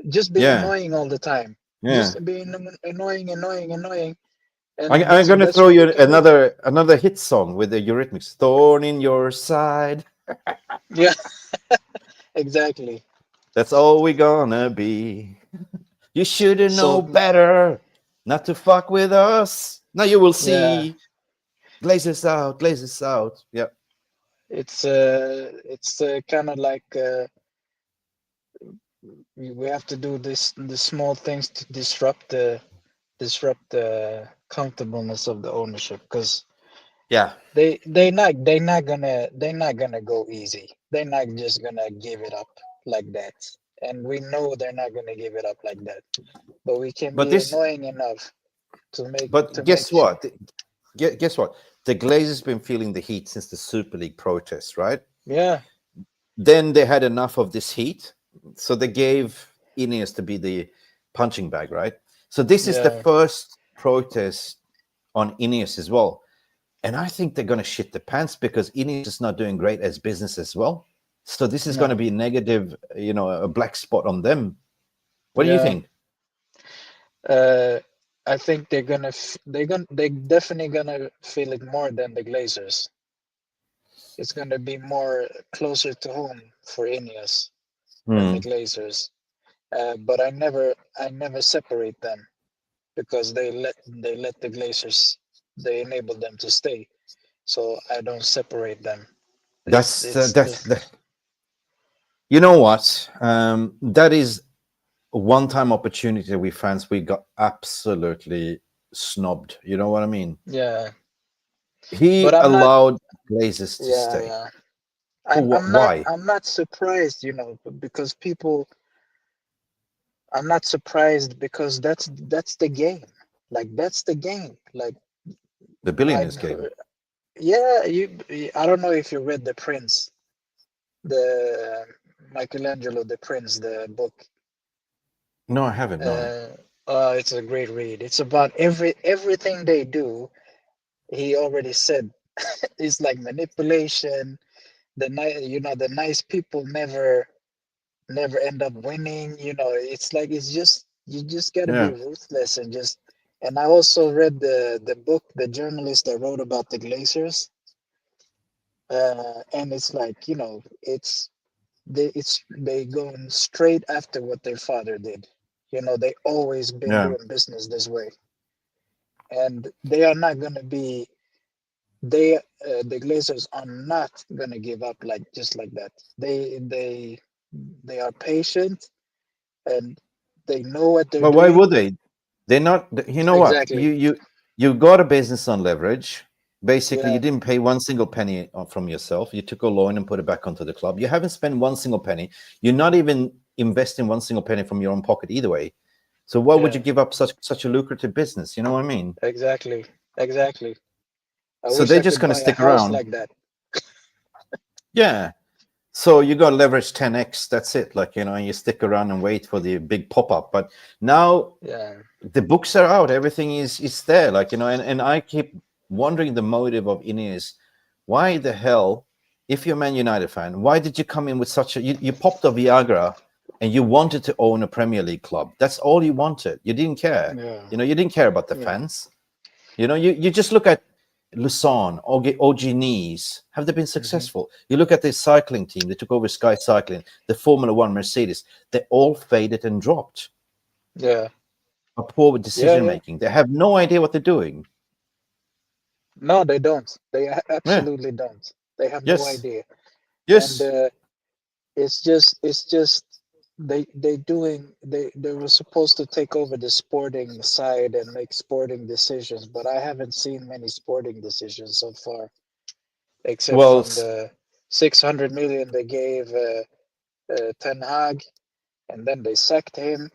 Speaker 5: Just be
Speaker 4: yeah,
Speaker 5: annoying all the time.
Speaker 4: yeah.
Speaker 5: Just be annoying, annoying, annoying,
Speaker 4: I,
Speaker 5: and
Speaker 4: I'm gonna
Speaker 5: that's
Speaker 4: throw
Speaker 5: what we
Speaker 4: you
Speaker 5: can do.
Speaker 4: another hit song with the Eurythmics. Thorn in your side.
Speaker 5: Yeah, exactly.
Speaker 4: That's all we gonna be. You should know
Speaker 5: So
Speaker 4: better not to fuck with us. Now you will
Speaker 5: yeah,
Speaker 4: see. Glazes out, glazes out. Yeah.
Speaker 5: it's kind of like we have to do the small things to disrupt the comfortableness of the ownership, because
Speaker 4: Yeah.
Speaker 5: they're not gonna go easy. They're not just gonna give it up like that, and we know they're not gonna give it up like that. But we can
Speaker 4: But
Speaker 5: be
Speaker 4: this
Speaker 5: annoying enough to make
Speaker 4: but
Speaker 5: to
Speaker 4: guess
Speaker 5: make
Speaker 4: what? Guess what? The Glazers been feeling the heat since the Super League protests, right?
Speaker 5: yeah,
Speaker 4: Then they had enough of this heat, so they gave Ineos to be the punching bag, right? So this is the
Speaker 5: yeah,
Speaker 4: first protest on Ineos as well, and I think they're going to shit the pants because Ineos is not doing great as business as well. So this is going to
Speaker 5: no,
Speaker 4: be a negative, you know, a black spot on them. What do you
Speaker 5: yeah.
Speaker 4: think?
Speaker 5: uh I think they definitely gonna feel it more than the Glazers. It's gonna be more closer to home for Ineos than the
Speaker 4: Hmm.
Speaker 5: Glazers. But I never separate them, because they let the Glazers, they enable them to stay. So I don't separate them. It's
Speaker 4: That's
Speaker 5: it's the
Speaker 4: that. You know what? That is a one-time opportunity we fans we got absolutely snubbed. You know what I mean?
Speaker 5: yeah. But
Speaker 4: He
Speaker 5: I'm not.
Speaker 4: allowed Glazers to
Speaker 5: Yeah,
Speaker 4: stay.
Speaker 5: yeah.
Speaker 4: For
Speaker 5: I'm
Speaker 4: what?
Speaker 5: I'm not
Speaker 4: Why?
Speaker 5: I'm not surprised, because people. I'm not surprised, because that's the game. Like, that's the game. Like,
Speaker 4: The billionaires
Speaker 5: I've
Speaker 4: game.
Speaker 5: heard. Yeah, I don't know if you read The Prince, the Michelangelo The Prince, the book.
Speaker 4: No, I haven't. No.
Speaker 5: Uh, it's a great read. It's about everything they do. He already said it's like manipulation. The nice people never end up winning. It's like, it's just, you just got to be
Speaker 4: Yeah.
Speaker 5: ruthless, and just And I also read the book, the journalist that wrote about the Glazers. And it's like, they going straight after what their father did. They always been
Speaker 4: Yeah.
Speaker 5: doing business this way, and they are not gonna be. The Glazers are not gonna give up like just like that. They are patient, and they know what they're
Speaker 4: But why
Speaker 5: doing.
Speaker 4: would they? They're not. You know what?
Speaker 5: Exactly.
Speaker 4: You got a business on leverage. Basically, you
Speaker 5: Yeah.
Speaker 4: didn't pay one single penny from yourself. You took a loan and put it back onto the club. You haven't spent one single penny. You're not even investing one single penny from your own pocket either way. So why would
Speaker 5: Yeah.
Speaker 4: you give up such a lucrative business? You know what I mean?
Speaker 5: Exactly. Exactly. I
Speaker 4: So
Speaker 5: wish
Speaker 4: they're
Speaker 5: I
Speaker 4: just
Speaker 5: could
Speaker 4: going to
Speaker 5: buy a
Speaker 4: stick
Speaker 5: house
Speaker 4: around.
Speaker 5: like that.
Speaker 4: Yeah. So you got leverage 10x. That's it. Like, and you stick around and wait for the big pop up. But now
Speaker 5: Yeah.
Speaker 4: the books are out, everything is there, like, and I keep wondering the motive of Ineos. Why the hell, if you're a Man United fan, why did you come in with such a you popped a Viagra and you wanted to own a Premier League club? That's all you wanted. You didn't care.
Speaker 5: Yeah.
Speaker 4: You didn't care about the
Speaker 5: Yeah.
Speaker 4: fans. You just look at Luzon, OG Nice. Have they been
Speaker 5: Hmm.
Speaker 4: successful? You look at the cycling team, they took over Sky Cycling, the Formula One, Mercedes, they all faded and dropped.
Speaker 5: Yeah.
Speaker 4: A poor
Speaker 5: Yeah.
Speaker 4: decision
Speaker 5: Yeah.
Speaker 4: making. They have no idea what they're doing.
Speaker 5: No, they don't. They
Speaker 4: Yeah.
Speaker 5: absolutely don't. They have no
Speaker 4: Yes.
Speaker 5: idea. And
Speaker 4: Yes.
Speaker 5: it's just they were supposed to take over the sporting side and make sporting decisions, but I haven't seen many sporting decisions so far, except
Speaker 4: Well,
Speaker 5: from the 600 million they gave Ten Hag, and then they sacked him,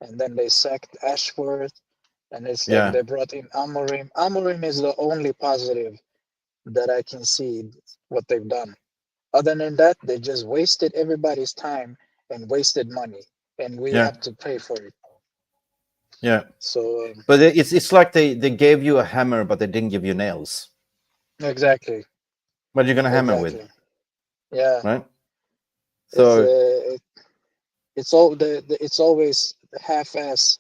Speaker 5: and then they sacked Ashworth, and
Speaker 4: yeah.
Speaker 5: they brought in Amorim. Amorim is the only positive that I can see what they've done. Other than that, they just wasted everybody's time and wasted money, and we
Speaker 4: Yeah.
Speaker 5: have to pay for it.
Speaker 4: Yeah.
Speaker 5: So
Speaker 4: But it's like they gave you a hammer, but they didn't give you nails.
Speaker 5: exactly,
Speaker 4: What are you gonna hammer with,
Speaker 5: exactly, yeah.
Speaker 4: right?
Speaker 5: It's
Speaker 4: So
Speaker 5: it's all it's always half-ass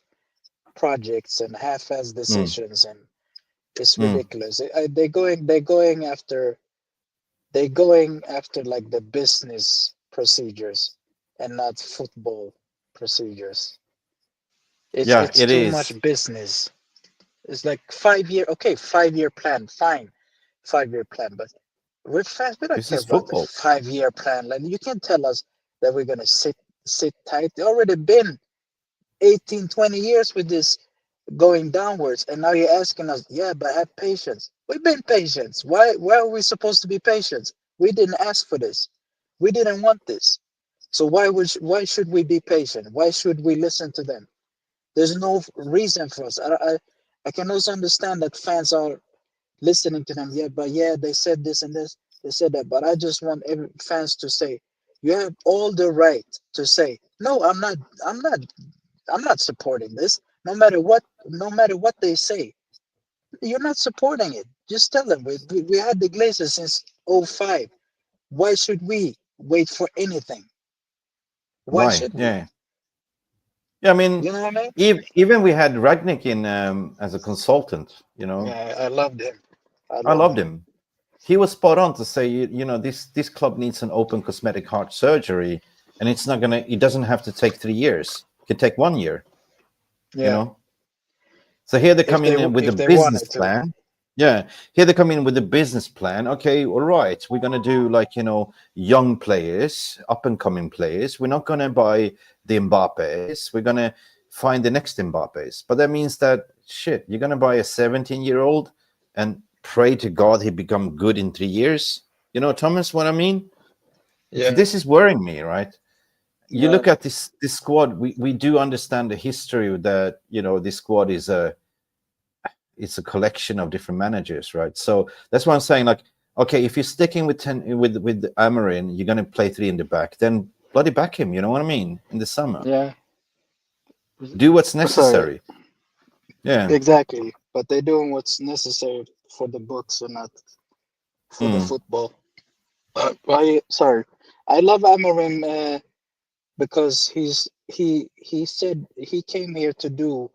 Speaker 5: projects and half-ass
Speaker 4: mm,
Speaker 5: decisions, and it's
Speaker 4: mm,
Speaker 5: ridiculous. They're going after like the business procedures and not football procedures. It's
Speaker 4: yeah,
Speaker 5: it's
Speaker 4: it
Speaker 5: too
Speaker 4: is.
Speaker 5: much business. It's like 5 year, okay, 5 year plan, fine, 5 year plan. But we're fast. We don't
Speaker 4: This
Speaker 5: care
Speaker 4: is
Speaker 5: about the
Speaker 4: football.
Speaker 5: 5 year plan. Like you can't tell us that we're gonna sit tight. They already been 18, 20 years with this going downwards, and now you're asking us, yeah, but have patience. We've been patient. Why are we supposed to be patient? We didn't ask for this. We didn't want this. So why should we be patient? Why should we listen to them? There's no reason for us. I can also understand that fans are listening to them. Yeah, but yeah, they said this and this, they said that. But I just want every fans to say, you have all the right to say, no, I'm not, I'm not supporting this. No matter what they say, you're not supporting it. Just tell them we had the Glazers since '05. Why should we wait for anything? Why
Speaker 4: Why?
Speaker 5: should we?
Speaker 4: Yeah. Yeah. I mean,
Speaker 5: You know what I mean?
Speaker 4: even we had Ragnick in as a consultant.
Speaker 5: Yeah, I loved him. I
Speaker 4: I
Speaker 5: loved
Speaker 4: loved
Speaker 5: him.
Speaker 4: him. He was spot on to say, this club needs an open cosmetic heart surgery, and it's not gonna. It doesn't have to take 3 years. It could take 1 year. You
Speaker 5: Yeah,
Speaker 4: know. So here they
Speaker 5: if
Speaker 4: come in with a
Speaker 5: if they
Speaker 4: business
Speaker 5: wanted to.
Speaker 4: plan. Yeah, here they come in with a business plan. Okay, all right, we're gonna do like young players, up and coming players. We're not gonna buy the Mbappes. We're gonna find the next Mbappes. But that means that shit, you're gonna buy a 17-year-old and pray to God he become good in 3 years. Thomas, what I mean?
Speaker 5: Yeah,
Speaker 4: This is worrying me, right? You
Speaker 5: yeah,
Speaker 4: look at this squad. We do understand the history that this squad is it's a collection of different managers, right? So that's why I'm saying, like, okay, if you're sticking with with Amarin, you're going to play three in the back, then bloody back him. You know what I mean? In the summer,
Speaker 5: yeah.
Speaker 4: do what's
Speaker 5: Sorry,
Speaker 4: necessary. Yeah.
Speaker 5: exactly. But they're doing what's necessary for the books and not for the
Speaker 4: Mm.
Speaker 5: football. Sorry, I love Amorim because he said he came here to do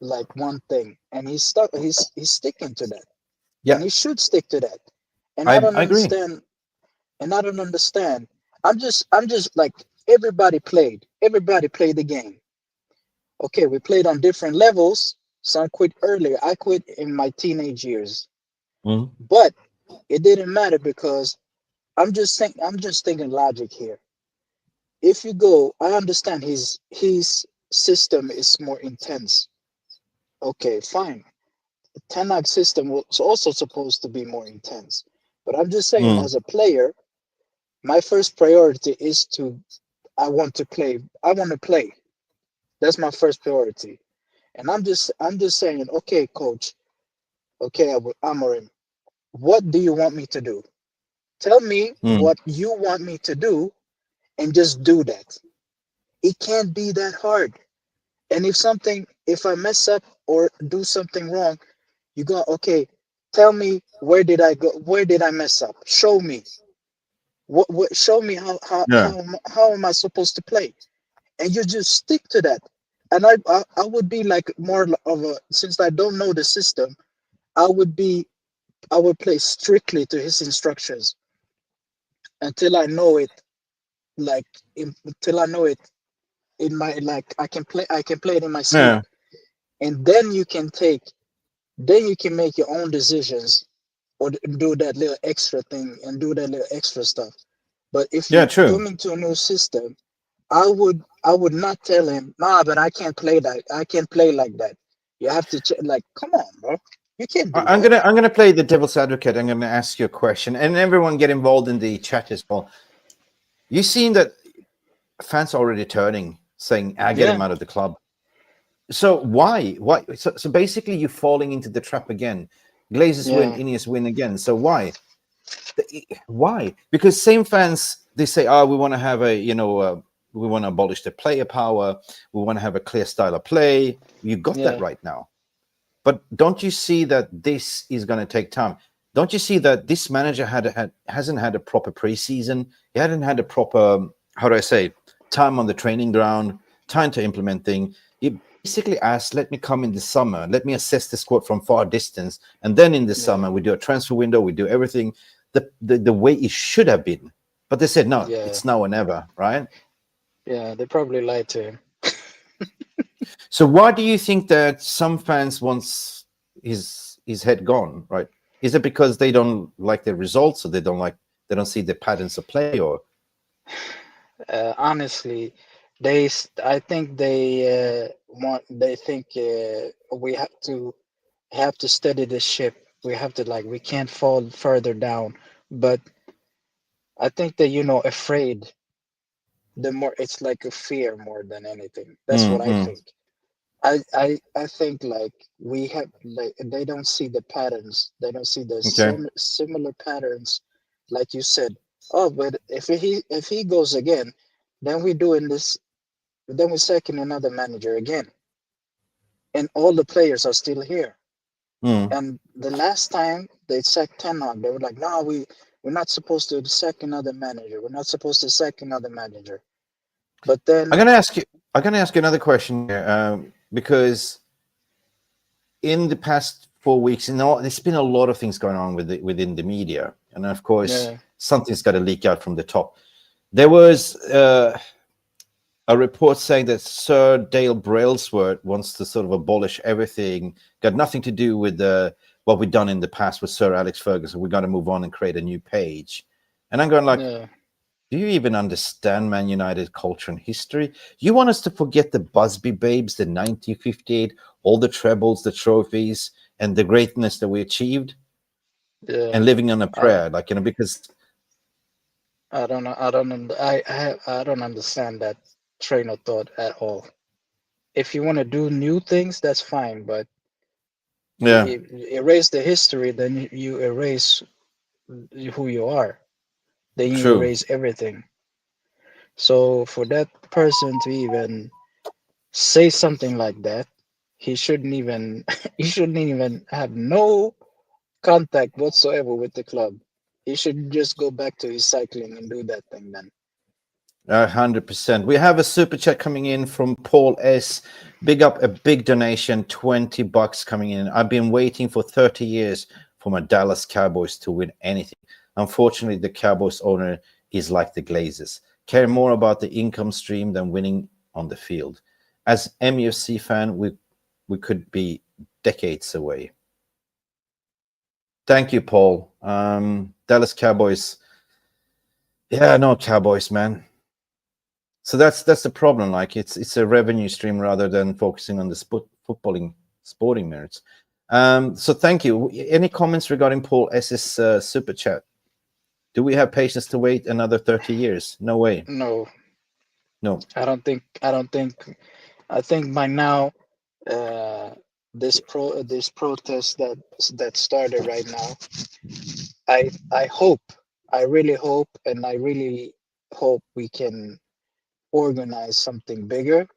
Speaker 5: like one thing, and he's stuck. He's sticking to that, and
Speaker 4: Yeah,
Speaker 5: he should stick to that. And I don't
Speaker 4: I agree.
Speaker 5: understand. And I don't understand. I'm just like everybody played the game. Okay, we played on different levels. Some quit earlier. I quit in my teenage years,
Speaker 4: Mhm.
Speaker 5: but it didn't matter because I'm just thinking logic here. If you go, I understand his system is more intense. Okay, fine. The Tanakh system was also supposed to be more intense. But I'm just saying,
Speaker 4: Mm.
Speaker 5: as a player, my first priority is to I want to play. I want to play. That's my first priority. And I'm just saying, okay, coach, okay, Amorim, what do you want me to do? Tell me
Speaker 4: Mm.
Speaker 5: what you want me to do and just do that. It can't be that hard. And if I mess up or do something wrong, you go, okay, tell me where did I go? Where did I mess up? Show me. What show me
Speaker 4: Yeah.
Speaker 5: how am I supposed to play? And you just stick to that. And I would be like more of a, since I don't know the system, I would be I would play strictly to his instructions until I know it, like until I know it in my, like I can play it in my sleep.
Speaker 4: Yeah.
Speaker 5: And then you can make your own decisions, or do that little extra thing and do that little extra stuff. But if
Speaker 4: Yeah.
Speaker 5: you
Speaker 4: True.
Speaker 5: come into a new system, I would not tell him, nah, but I can't play that. I can't play like that. You have to like, come on, bro. You can't do that.
Speaker 4: I'm gonna play the devil's advocate. I'm gonna ask you a question, and everyone get involved in the chat as well. You seen that fans are already turning, saying, "I get him
Speaker 5: Yeah,
Speaker 4: out of the club." So why? Why? So basically, you're falling into the trap again. Glazers win,
Speaker 5: yeah,
Speaker 4: Ineos win again. So why? Why? Because same fans, they say, "Oh, we want to have a, we want to abolish the player power. We want to have a clear style of play." You got that
Speaker 5: yeah,
Speaker 4: right now. But don't you see that this is going to take time? Don't you see that this manager hasn't had a proper preseason? He hadn't had a proper, how do I say, time on the training ground, time to implement things. He basically asked, "Let me come in the summer. Let me assess the squad from far distance, and then in the
Speaker 5: yeah,
Speaker 4: summer we do a transfer window. We do everything the way it should have been." But they said, "No,
Speaker 5: yeah,
Speaker 4: it's now or never," right?
Speaker 5: yeah. They probably lied to him.
Speaker 4: So why do you think that some fans wants his head gone? Right? Is it because they don't like the results, or they don't see the patterns of play, or
Speaker 5: Honestly, I think they think we have to steady the ship. We have to, like, we can't fall further down. But I think that, afraid, the more it's like a fear more than anything. That's what I
Speaker 4: mm,
Speaker 5: think. I think, like, we have, like, they don't see the patterns. They don't see the
Speaker 4: okay?
Speaker 5: similar patterns, like you said. Oh, but if he goes again, then we doing this. Then we second another manager again, and all the players are still here.
Speaker 4: Mm.
Speaker 5: And the last time they sacked Ten Hag, they were like, "No, we're not supposed to sack another manager. We're not supposed to sack another manager." But
Speaker 4: I'm
Speaker 5: then,
Speaker 4: gonna ask you. I'm gonna ask you another question here, because in the past 4 weeks, there's been a lot of things going on within the media, and of course,
Speaker 5: yeah,
Speaker 4: something's got to leak out from the top. There was a report saying that Sir Dale Brailsford wants to sort of abolish everything, got nothing to do with what we've done in the past with Sir Alex Ferguson. We're going to move on and create a new page. And I'm going like,
Speaker 5: yeah,
Speaker 4: do you even understand Man United culture and history? You want us to forget the Busby Babes, the 1958, all the trebles, the trophies, and the greatness that we achieved,
Speaker 5: yeah.
Speaker 4: and living on a
Speaker 5: I
Speaker 4: prayer, because
Speaker 5: I don't know. I don't. I don't understand that train of thought at all. If you want to do new things, that's fine. But
Speaker 4: yeah,
Speaker 5: you erase the history, then you erase who you are. Then you
Speaker 4: true.
Speaker 5: erase everything. So for that person to even say something like that, he shouldn't even he shouldn't even have no contact whatsoever with the club. He should just go back to his cycling and do that thing then.
Speaker 4: 100%. We have a super chat coming in from Paul S. Big up, a big donation, $20 coming in. I've been waiting for 30 years for my Dallas Cowboys to win anything. Unfortunately, the Cowboys owner is like the Glazers, care more about the income stream than winning on the field. As MUFC fan, we could be decades away. Thank you, Paul. Dallas Cowboys. Yeah, no Cowboys, man. So that's the problem. Like it's a revenue stream rather than focusing on the sporting merits. So thank you. Any comments regarding Paul S's super chat? Do we have patience to wait another 30 years? No way.
Speaker 5: No,
Speaker 4: No.
Speaker 5: I don't think. I think by now, this protest that started right now, I hope, I really hope, and I really hope we can organize something bigger,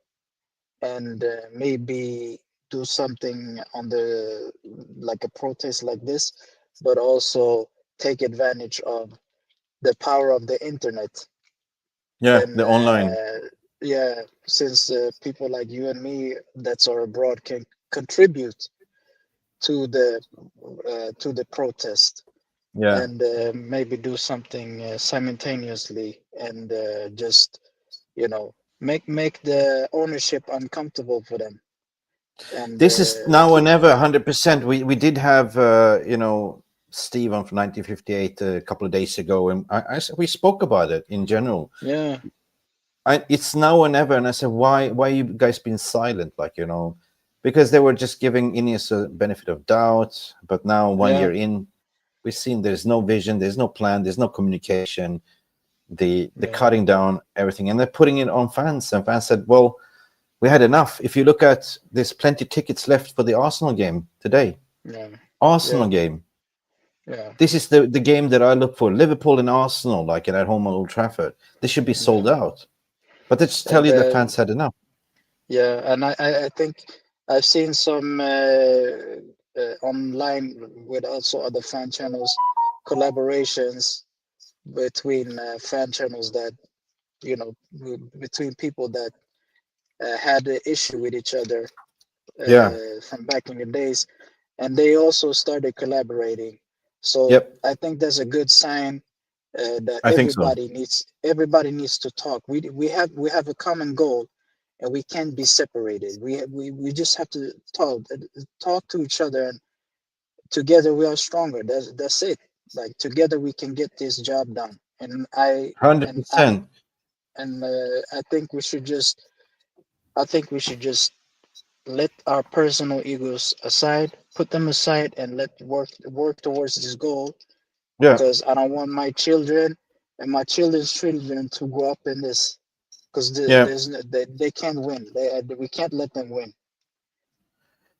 Speaker 5: and maybe do something on the, like a protest like this, but also take advantage of the power of the internet.
Speaker 4: Yeah,
Speaker 5: And
Speaker 4: the online.
Speaker 5: yeah, since people like you and me that's are abroad can contribute to the protest,
Speaker 4: Yeah.
Speaker 5: and maybe do something simultaneously, and just, make the ownership uncomfortable for them. And
Speaker 4: This is now or never, 100%. We did have Steve on from 1958 a couple of days ago, and we spoke about it in general.
Speaker 5: yeah,
Speaker 4: It's now or never, and I said, why you guys been silent? Like, because they were just giving Ineos a benefit of doubt, but now 1 year in, we've seen there's no vision, there's no plan, there's no communication, the cutting down everything, and they're putting it on fans, and fans said, well, we had enough. If you look at, there's plenty tickets left for the Arsenal game today. Arsenal game.
Speaker 5: Yeah.
Speaker 4: This is the game that I look for. Liverpool and Arsenal, like at home at Old Trafford. They should be sold out. But they just tell you the fans had enough.
Speaker 5: Yeah, and I think I've seen some online with also other fan channels, collaborations between fan channels that, between people that had an issue with each other from back in the days, and they also started collaborating. So I think that's a good sign that
Speaker 4: I think so.
Speaker 5: everybody needs to talk. We have a common goal, and we can't be separated. We just have to talk to each other, and together we are stronger. That's it. Like, together we can get this job done. And
Speaker 4: 100%.
Speaker 5: I think we should just let our personal egos aside, put them aside, and let work towards this goal.
Speaker 4: Yeah.
Speaker 5: Because I don't want my children and my children's children to grow up in this. Because they can't win. We can't let them win.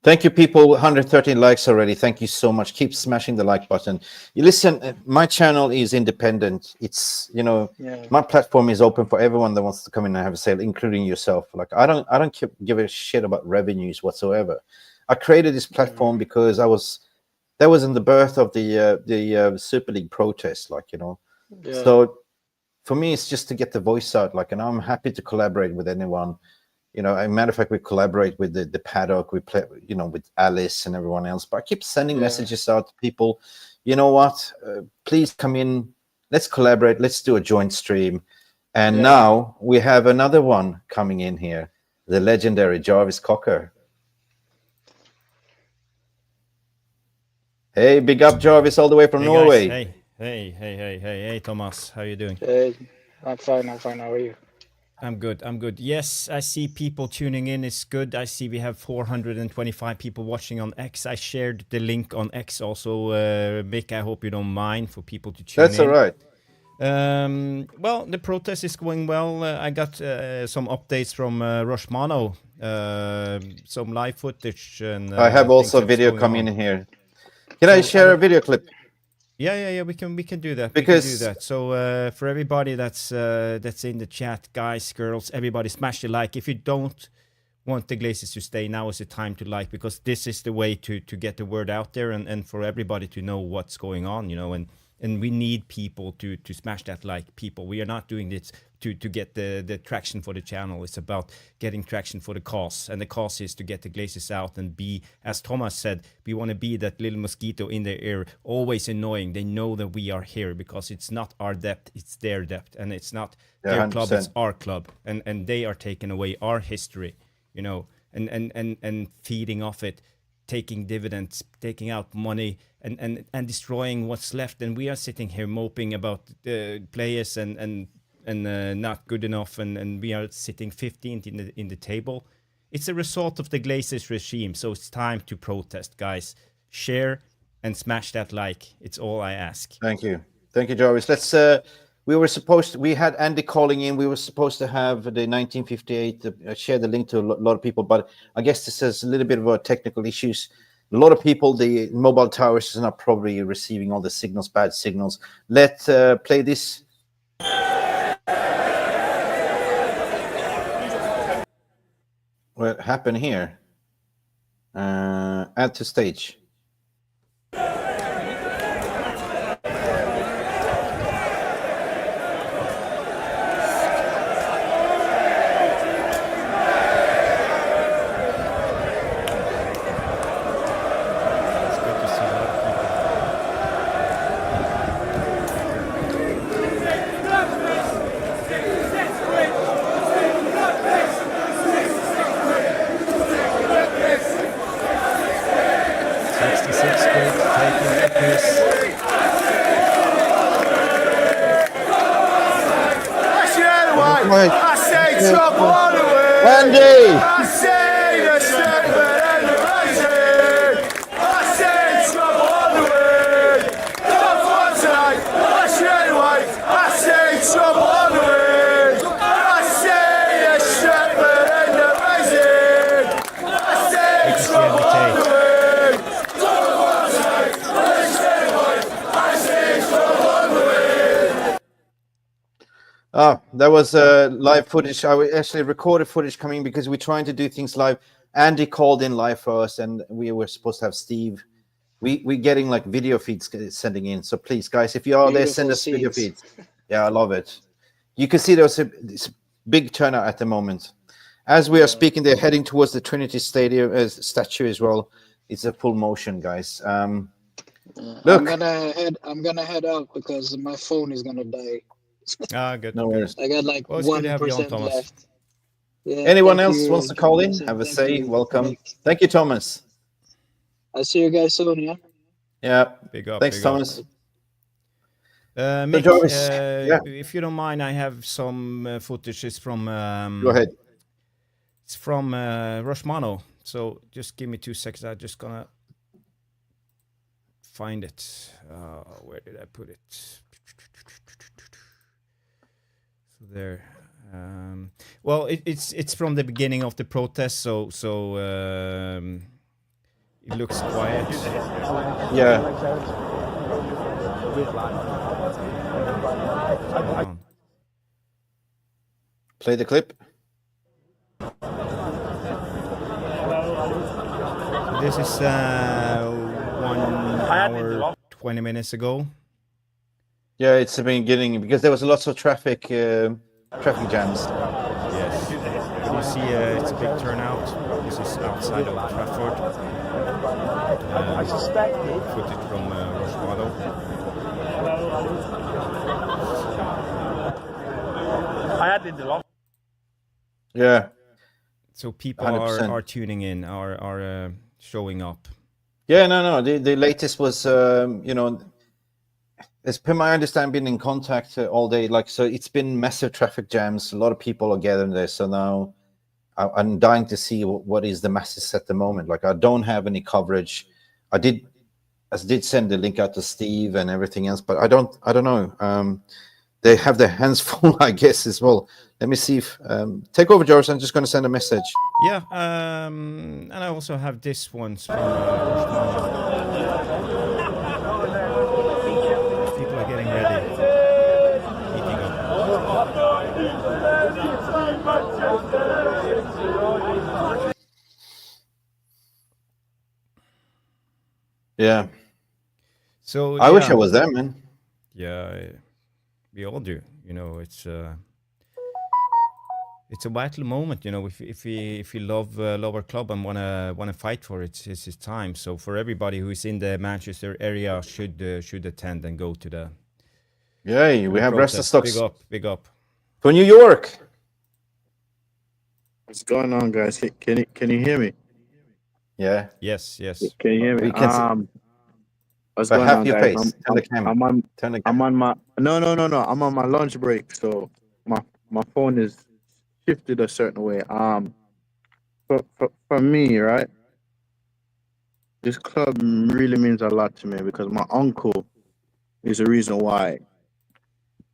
Speaker 4: Thank you, people. 113 likes already. Thank you so much. Keep smashing the like button. You listen, my channel is independent. It's, my platform is open for everyone that wants to come in and have a sale, including yourself. Like, I don't give a shit about revenues whatsoever. I created this platform because that was in the birth of the Super League protest, So for me, it's just to get the voice out, and I'm happy to collaborate with anyone. As a matter of fact, we collaborate with the paddock. We play, with Alice and everyone else. But I keep sending messages out to people. You know what? Please come in. Let's collaborate. Let's do a joint stream. And now we have another one coming in here. The legendary Jarvis Cocker. Hey, big up Jarvis, all the way from Norway.
Speaker 6: Guys. Hey, Thomas. How you doing?
Speaker 5: Hey, I'm fine. How are you?
Speaker 6: I'm good. Yes, I see people tuning in. It's good. I see we have 425 people watching on X. I shared the link on X also, Mick. I hope you don't mind for people to tune in.
Speaker 4: That's all right.
Speaker 6: Well, the protest is going well. I got some updates from Roshmano, some live footage. And
Speaker 4: I have also video coming in here. Can I share a video clip?
Speaker 6: Yeah, we can do that.
Speaker 4: Because
Speaker 6: So for everybody that's in the chat, guys, girls, everybody, smash the like. If you don't want the Glazers to stay, now is the time to like, because this is the way to get the word out there, and for everybody to know what's going on, and we need people to smash that like. People, we are not doing this to get the traction for the channel. It's about getting traction for the cause, and the cause is to get the Glazers out and be, as Thomas said, we want to be that little mosquito in their ear, always annoying. They know that we are here because it's not our depth, it's their depth, and it's not their club, it's our club, and they are taking away our history, you know, and feeding off it, taking dividends, taking out money, and destroying what's left. And we are sitting here moping about the players and not good enough, and we are sitting 15th in the table. It's a result of the Glazers regime, so it's time to protest, guys. Share and smash that like. It's all I ask.
Speaker 4: Thank you, Jarvis. Let's. We had Andy calling in. We were supposed to have the 1958. Share the link to a lot of people, but I guess this is a little bit of technical issues. A lot of people, the mobile towers is not probably receiving all the signals, bad signals. Let's play this. What happened here? Add to stage.
Speaker 1: I say trouble on the way.
Speaker 4: Andy!
Speaker 1: I say the shepherd and the rising. I say trouble on the way. Don't want tonight. I say white. I say trouble on the way. I say the shepherd and the rising. I say trouble on the way. Don't want tonight. I say white. I say trouble on the way.
Speaker 4: Ah, that was live footage. I actually recorded footage coming because we're trying to do things live. Andy called in live for us, and we were supposed to have Steve. We're getting like video feeds sending in. So please, guys, if you are there, send us video feeds. Yeah, I love it. You can see there's a big turnout at the moment. As we are speaking, they're heading towards the Trinity Stadium statue as well. It's a full motion, guys. Look,
Speaker 5: I'm gonna head out because my phone is gonna die.
Speaker 6: Good.
Speaker 4: No worries.
Speaker 5: I got like 1% left. Yeah,
Speaker 4: anyone else wants to call in? Have a say. Welcome. Thank you, Thomas.
Speaker 5: I'll see you guys soon. Yeah.
Speaker 4: Yeah.
Speaker 6: Big up.
Speaker 4: Thanks,
Speaker 6: big
Speaker 4: Thomas.
Speaker 6: Mick,
Speaker 4: Jarvis,
Speaker 6: if you don't mind, I have some footage. It's from.
Speaker 4: Go ahead.
Speaker 6: It's from Roshmano. So just give me 2 seconds. I'm just gonna find it. Where did I put it? So there. Well, it's from the beginning of the protest. So it looks quiet.
Speaker 4: Yeah. Play the clip.
Speaker 6: This is 1 hour 20 minutes ago.
Speaker 4: Yeah, it's the beginning because there was lots of traffic jams.
Speaker 6: Yes. But you see, it's a big turnout. This is outside Old Trafford. I suspected. Footage from Roshmano.
Speaker 7: I had in the lock.
Speaker 4: Yeah.
Speaker 6: So people
Speaker 4: 100%.
Speaker 6: are tuning in, are showing up.
Speaker 4: Yeah, no. The latest was, as per my understanding, been in contact all day. Like, so it's been massive traffic jams. A lot of people are gathering there. So now I'm dying to see what is the masses at the moment. Like, I don't have any coverage. I did send the link out to Steve and everything else, but I don't know. They have their hands full, I guess, as well. Let me see if take over, George. I'm just going to send a message.
Speaker 6: Yeah, and I also have this one from people are getting ready, heating up.
Speaker 4: Yeah.
Speaker 6: I
Speaker 4: wish I was there, man.
Speaker 6: Yeah, we all do. You know, it's. it's a vital moment, you know. If we love our club and wanna fight for it, it's his time. So for everybody who is in the Manchester area, should attend and go to the
Speaker 4: Yay, we have Resta
Speaker 6: protest. Big
Speaker 4: Stocks
Speaker 6: up, big up.
Speaker 4: for New York.
Speaker 8: What's going on, guys? Can you hear me?
Speaker 4: Yeah,
Speaker 6: Yes, yes.
Speaker 8: Can you hear me?
Speaker 4: we can see.
Speaker 8: What's
Speaker 4: But
Speaker 8: going
Speaker 4: half
Speaker 8: on,
Speaker 4: your
Speaker 8: guys?
Speaker 4: face. Turn the camera.
Speaker 8: I'm on
Speaker 4: Turn the
Speaker 8: I'm
Speaker 4: camera.
Speaker 8: on my no. I'm on my lunch break, so my phone is shifted a certain way. For me, right? This club really means a lot to me because my uncle is the reason why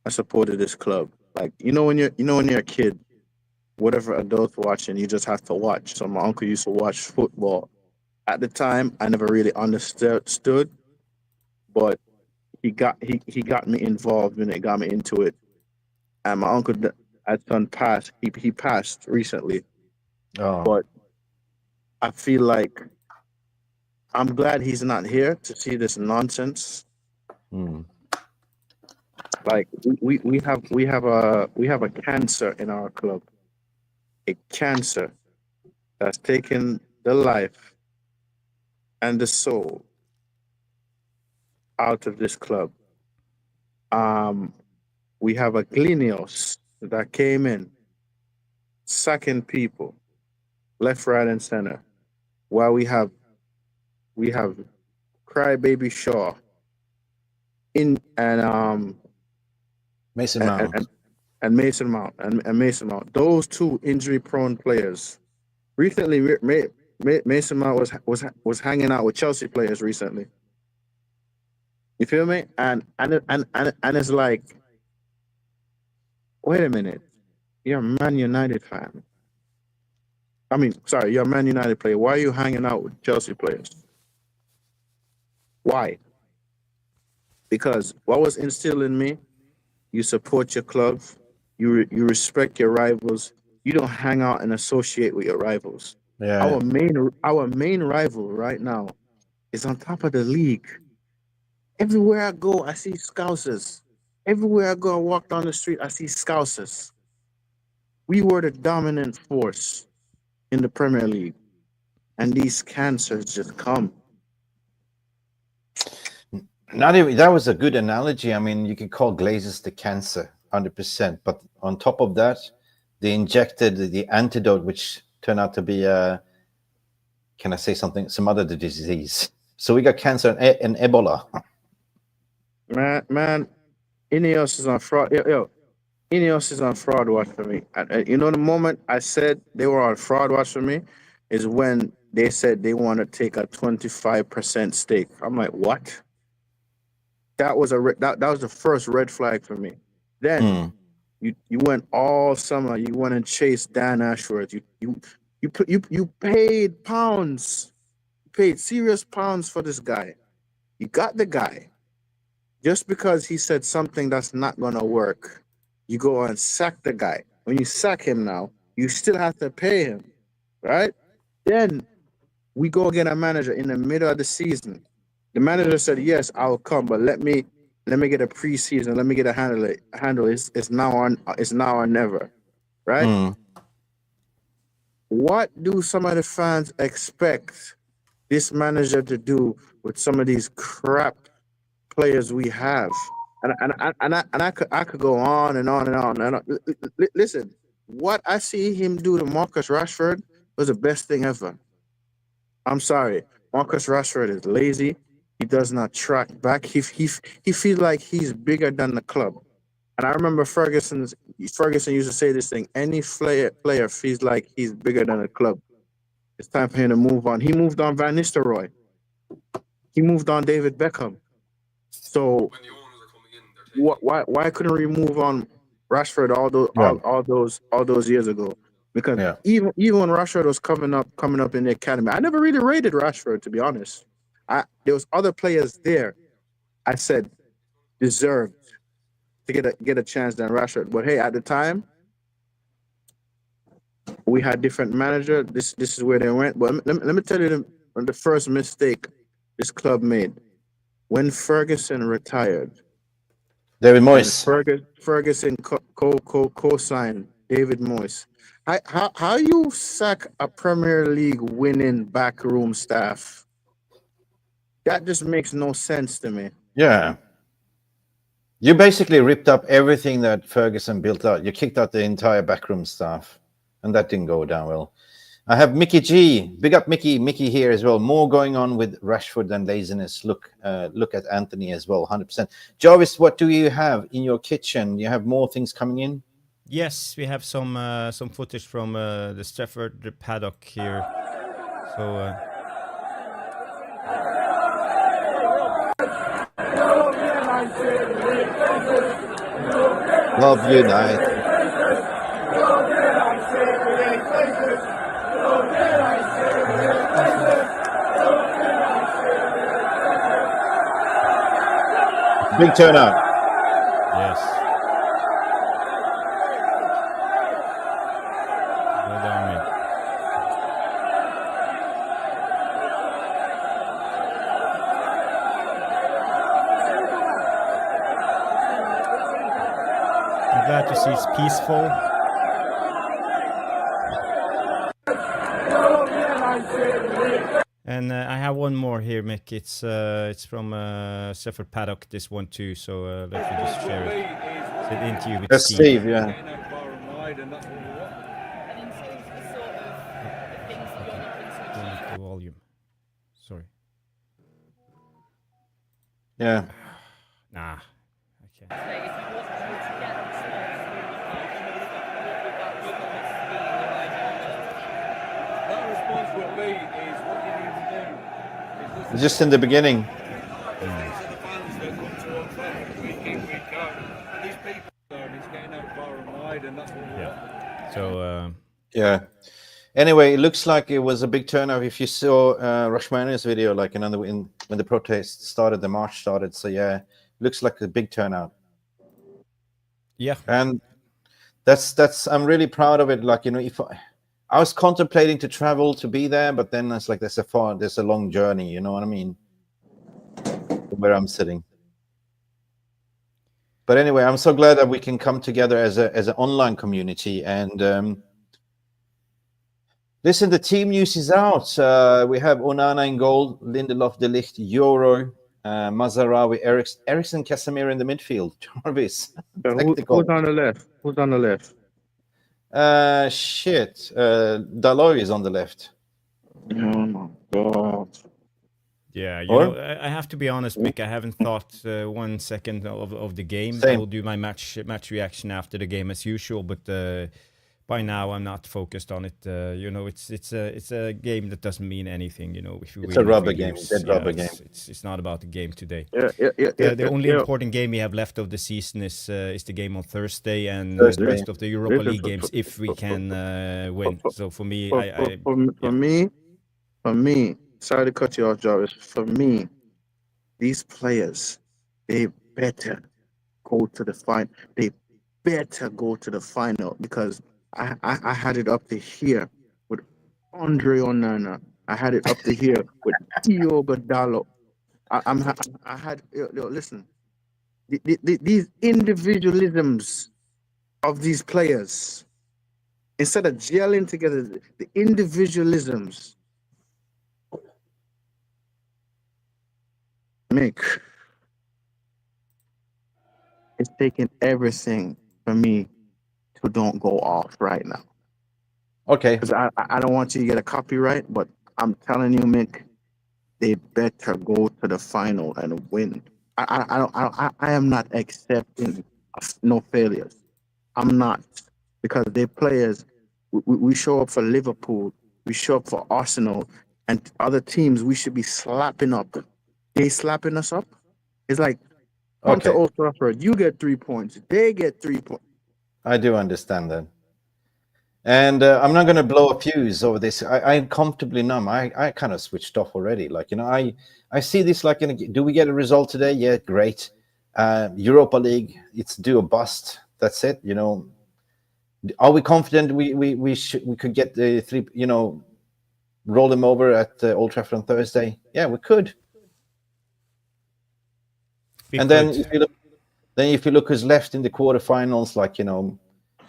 Speaker 8: I supported this club. Like when you're a kid, whatever adults watching, you just have to watch. So my uncle used to watch football. At the time, I never really understood, but he got me involved and it got me into it. And my uncle had son passed. He passed recently,
Speaker 4: Oh,
Speaker 8: but I feel like I'm glad he's not here to see this nonsense.
Speaker 4: mm.
Speaker 8: Like we have a cancer in our club, a cancer that's taken the life and the soul out of this club. We have a Glinios that came in, sacking people, left, right, and center. While we have Crybaby Shaw in
Speaker 4: Mason
Speaker 8: and
Speaker 4: Mount.
Speaker 8: and, and Mason Mount and Mason Mount. Those two injury-prone players. Recently, Mason Mount was hanging out with Chelsea players recently. You feel me? And it's like, wait a minute, you're a Man United fan. I mean, sorry, you're a Man United player. Why are you hanging out with Chelsea players? Why? Because what was instilled in me, you support your club, you respect your rivals, you don't hang out and associate with your rivals.
Speaker 4: Yeah.
Speaker 8: Our main rival right now is on top of the league. Everywhere I go, I see Scousers. Everywhere I go, I walk down the street, I see Scousers. We were the dominant force in the Premier League, and these cancers just come.
Speaker 4: Not even, that was a good analogy. I mean, you could call Glazers the cancer, 100%. But on top of that, they injected the antidote, which turned out to be, can I say something? Some other disease. So we got cancer and Ebola.
Speaker 8: Man, Ineos is on fraud. Yo, Ineos is on fraud watch for me. The moment I said they were on fraud watch for me is when they said they want to take a 25% stake. I'm like, what? That was that was the first red flag for me. Then you went all summer. You went and chased Dan Ashworth. You paid pounds, paid serious pounds for this guy. You got the guy. Just because he said something that's not gonna work, you go and sack the guy. When you sack him now, you still have to pay him, right? Then we go get a manager in the middle of the season. The manager said, "Yes, I'll come, but let me get a preseason. Let me get a handle. It's now or never, right?" What do some of the fans expect this manager to do with some of these crap players we have? And I could go on and on and on. Listen, what I see him do to Marcus Rashford was the best thing ever. I'm sorry, Marcus Rashford is lazy. He does not track back. He feels like he's bigger than the club. And I remember Ferguson used to say this thing: any player feels like he's bigger than the club. It's time for him to move on. He moved on Van Nistelrooy. He moved on David Beckham. So why couldn't we move on Rashford all those years ago? Because even when Rashford was coming up in the academy, I never really rated Rashford, to be honest. There was other players there I said deserved to get a chance than Rashford. But hey, at the time, we had different manager. This is where they went. But let me tell you the first mistake this club made. When Ferguson retired,
Speaker 4: David Moyes.
Speaker 8: Ferguson co-signed David Moyes. How you sack a Premier League winning backroom staff? That just makes no sense to me.
Speaker 4: Yeah. You basically ripped up everything that Ferguson built out. You kicked out the entire backroom staff, and that didn't go down well. I have Mickey G. Big up Mickey. Mickey here as well. More going on with Rashford than laziness. Look at Anthony as well. 100%. Jarvis, what do you have in your kitchen? You have more things coming in?
Speaker 6: Yes, we have some footage from the Trafford paddock here. So.
Speaker 4: Love United. Big turnout.
Speaker 6: Yes. Well done, mate. I'm glad to see it's peaceful. And I have one more here, Mick. It's from Trafford paddock. This one too. So let me just share it. It's an interview with
Speaker 4: That's
Speaker 6: Steve.
Speaker 4: Steve, yeah.
Speaker 6: The volume. Sorry.
Speaker 4: Yeah.
Speaker 6: Nah. Okay.
Speaker 4: Just in the beginning.
Speaker 6: Yeah. So.
Speaker 4: Yeah. Anyway, it looks like it was a big turnout. If you saw Rashmani's video, like when the protest started, the march started. So yeah, looks like a big turnout.
Speaker 6: Yeah.
Speaker 4: And that's I'm really proud of it. Like, if I was contemplating to travel to be there, but then it's like there's a long journey. You know what I mean? Where I'm sitting. But anyway, I'm so glad that we can come together as an online community. And listen, the team news is out. We have Onana in goal, Lindelof, De Ligt, Euro, Mazarawi, Eriksen, Casemiro in the midfield. Jarvis.
Speaker 8: Who's on the left? Who's on the left?
Speaker 4: Dalot is on the left.
Speaker 8: Oh my God.
Speaker 6: Yeah, I have to be honest, Mick. I haven't thought 1 second of the game.
Speaker 4: Same.
Speaker 6: I will do my match reaction after the game as usual, but by now I'm not focused on it. It's a game that doesn't mean anything. If you
Speaker 4: It's
Speaker 6: win,
Speaker 4: a rubber
Speaker 6: if you
Speaker 4: game.
Speaker 6: lose,
Speaker 4: Dead rubber game.
Speaker 6: It's not about the game today.
Speaker 8: The
Speaker 6: only important game we have left of the season is the game on Thursday, and
Speaker 4: Thursday.
Speaker 6: the rest of the Europa League games if we can win. So for me,
Speaker 8: For me, sorry to cut you off, Jarvis. For me, these players, they better go to the final. They better go to the final because I had it up to here with Andre Onana. I had it up to here with Diogo Dalot. Listen, these individualisms of these players, instead of gelling together, the individualisms. Mick, it's taking everything for me to don't go off right now.
Speaker 4: Okay.
Speaker 8: Because I don't want you to get a copyright, but I'm telling you, Mick, they better go to the final and win. I am not accepting no failures. I'm not, because they players. We show up for Liverpool, we show up for Arsenal, and other teams we should be slapping up. They slapping us up. It's like, come to Old Trafford, you get 3 points. They get 3 points.
Speaker 4: I do understand that. And I'm not going to blow a fuse over this. I'm comfortably numb. I kind of switched off already. Like, I see this like, do we get a result today? Yeah, great. Europa League, it's do or bust. That's it. Are we confident we could get the 3, roll them over at Old Trafford on Thursday? Yeah, we could. Then if you look who's left in the quarterfinals, like,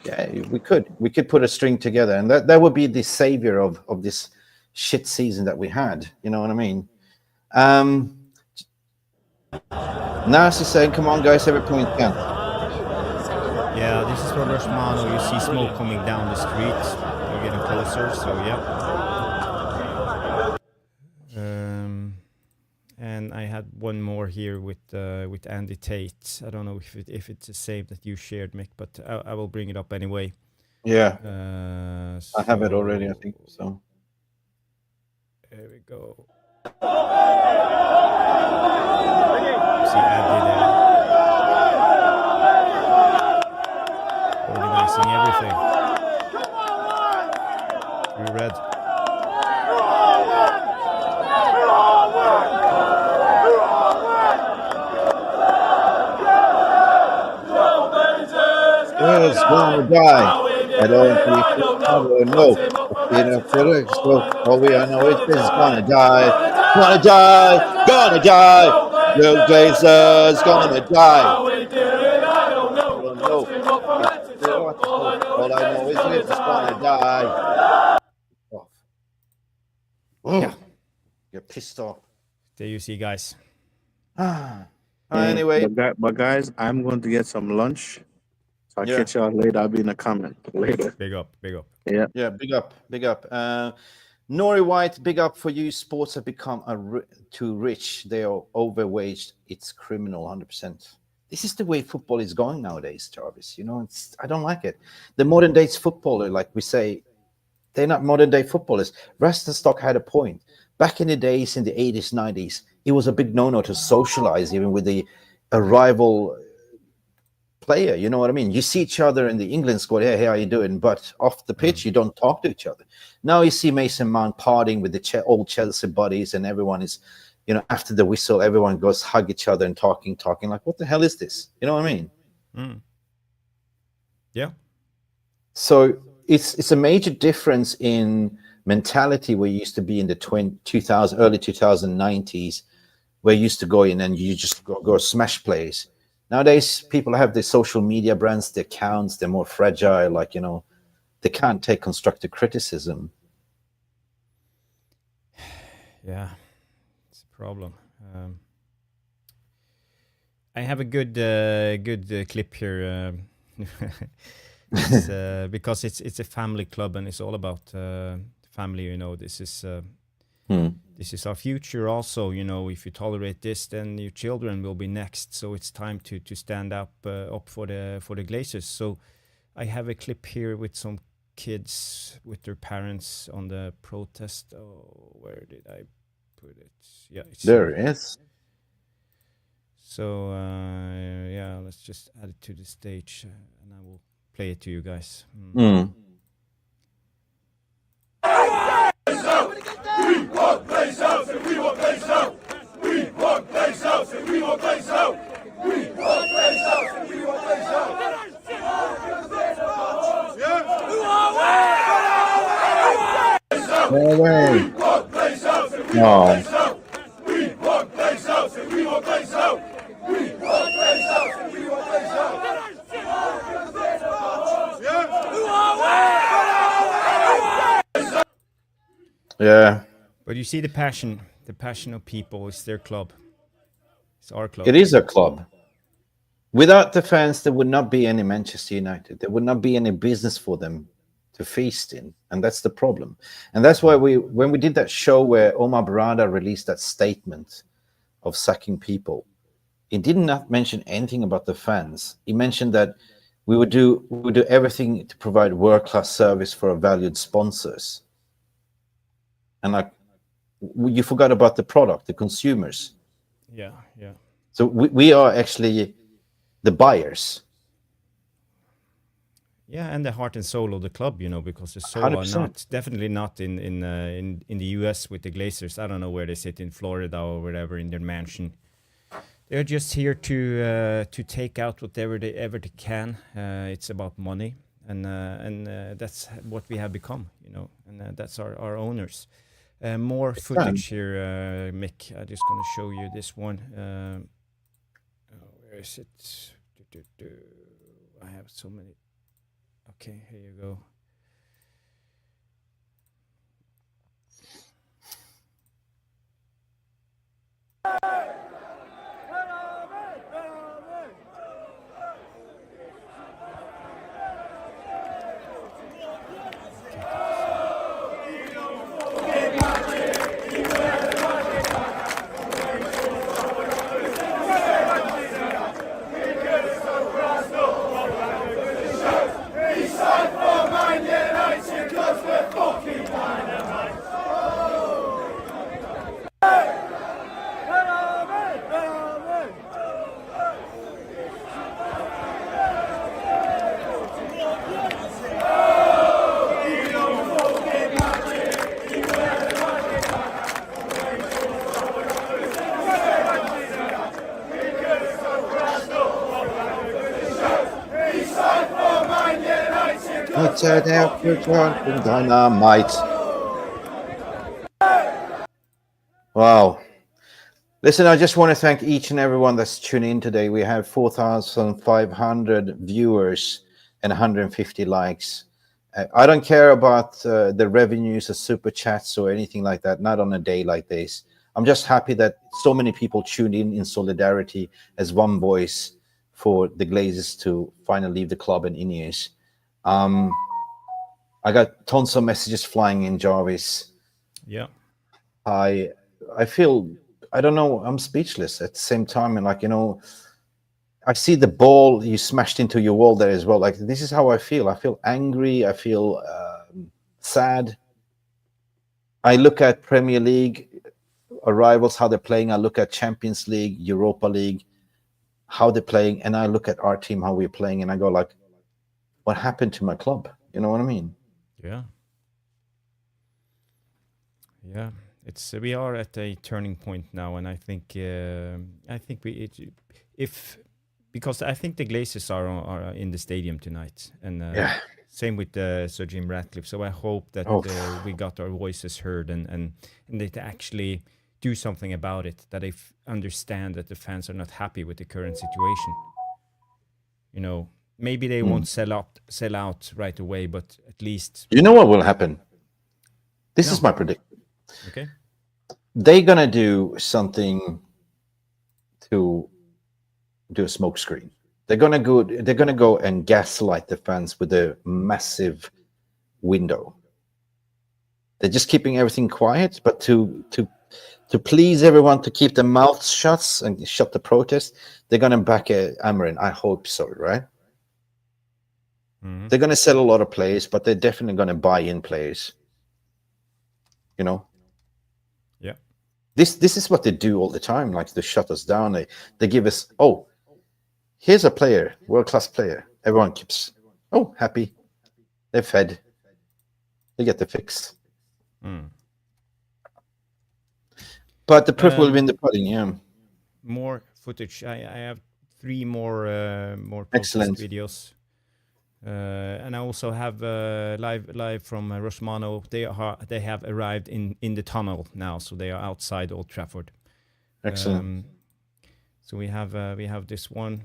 Speaker 4: Yeah, we could put a string together, and that would be the savior of this shit season that we had. You know what I mean? Nas is saying, "Come on, guys, every point counts."
Speaker 6: Yeah, this is from Rosmano. You see smoke coming down the street. They're getting closer, so yeah. And I had one more here with Andy Tate. I don't know if it's the same that you shared, Mick, but I will bring it up anyway.
Speaker 4: Yeah,
Speaker 6: So
Speaker 4: I have it already. I think so.
Speaker 6: There we go. See Andy there, organizing everything. You read?
Speaker 4: It's gonna die. I don't know. So all we know is this is gonna die. Gonna die. Gonna die. Real Glazers gonna die. I don't know. All I know is this is gonna die. Oh.
Speaker 6: Yeah.
Speaker 4: You're pissed off.
Speaker 6: There you see, guys.
Speaker 4: Anyway,
Speaker 8: but guys, I'm going to get some lunch. So I'll
Speaker 4: Yeah.
Speaker 8: catch y'all later. I'll be in the comment later.
Speaker 6: Big up, big up.
Speaker 8: Yeah.
Speaker 4: yeah, big up. Nori White, big up for you. Sports have become too rich. They are overwaged. It's criminal, 100%. This is the way football is going nowadays, Jarvis. You know, I don't like it. The modern day footballer, like we say, they're not modern day footballers. Rastenstock had a point. Back in the days, in the 80s, 90s, it was a big no-no to socialize even with a rival player. You know what I mean? You see each other in the England squad. Hey, how you doing? But off the pitch, you don't talk to each other. Now you see Mason Mount partying with the old Chelsea buddies, and everyone is, you know, after the whistle, everyone goes hug each other and talking. Like, what the hell is this? You know what I mean?
Speaker 6: Yeah.
Speaker 4: So it's a major difference in mentality where you used to be in the early 2090s, where you used to go in and you just go smash plays. Nowadays, people have their social media brands, their accounts, they're more fragile, like, you know, they can't take constructive criticism.
Speaker 6: Yeah, it's a problem. I have a good clip here. Because it's a family club and it's all about family. You know, this is our future. Also, you know, if you tolerate this, then your children will be next. So it's time to stand up for the Glazers. So I have a clip here with some kids with their parents on the protest. Oh, where did I put it? Yeah, it's
Speaker 4: There it is.
Speaker 6: So yeah, let's just add it to the stage, and I will play it to you guys.
Speaker 4: No way. No. Yeah.
Speaker 6: But you see the passion of people. It's their club. It's our club.
Speaker 4: It is a club. Without the fans, there would not be any Manchester United. There would not be any business for them to feast in. And that's the problem. And that's why when we did that show where Omar Barada released that statement of sacking people, he did not mention anything about the fans. He mentioned that we would do everything to provide world-class service for our valued sponsors. And like, you forgot about the product, the consumers.
Speaker 6: Yeah.
Speaker 4: So we are actually the buyers.
Speaker 6: Yeah, and the heart and soul of the club, you know, because the soul
Speaker 4: 100%.
Speaker 6: are not definitely not in the US with the Glazers. I don't know where they sit, in Florida or wherever, in their mansion. They're just here to take out whatever they can. It's about money, and that's what we have become, you know, and that's our owners. More footage here, Mick. I'm just going to show you this one. Where is it? I have so many. Okay, here you go.
Speaker 4: Dynamite. Wow. Listen, I just want to thank each and everyone that's tuning in today. We have 4,500 viewers and 150 likes. I don't care about the revenues or super chats or anything like that, not on a day like this. I'm just happy that so many people tuned in solidarity as one voice for the Glazers to finally leave the club and Ineos. I got tons of messages flying in, Jarvis.
Speaker 6: Yeah.
Speaker 4: I feel, I don't know, I'm speechless at the same time. And like, you know, I see the ball you smashed into your wall there as well. Like, this is how I feel. I feel angry. I feel sad. I look at Premier League rivals, how they're playing. I look at Champions League, Europa League, how they're playing. And I look at our team, how we're playing. And I go like, what happened to my club? You know what I mean?
Speaker 6: Yeah. Yeah. It's we are at a turning point now, and I think because I think the Glazers are in the stadium tonight, and same with Sir Jim Ratcliffe. So I hope that we got our voices heard, and they actually do something about it. That they understand that the fans are not happy with the current situation. You know, maybe they won't sell out right away, but at least
Speaker 4: you know what will happen. This is my prediction.
Speaker 6: Okay.
Speaker 4: They're gonna do something to do a smoke screen. They're gonna go and gaslight the fans with a massive window. They're just keeping everything quiet, but to please everyone, to keep their mouths shut and shut the protest, they're gonna back Amarin. I hope so, right? They're gonna sell a lot of players, but they're definitely gonna buy in players. You know.
Speaker 6: Yeah.
Speaker 4: This is what they do all the time. Like, they shut us down. They give us, oh, here's a player, world-class player. Everyone keeps, oh, happy. They're fed. They get the fix. But the proof will be in the pudding. Yeah.
Speaker 6: More footage. I have 3 more
Speaker 4: Excellent
Speaker 6: videos. And I also have live from Rosmano. They have arrived in the tunnel now, so they are outside Old Trafford.
Speaker 4: Excellent.
Speaker 6: So we have this one.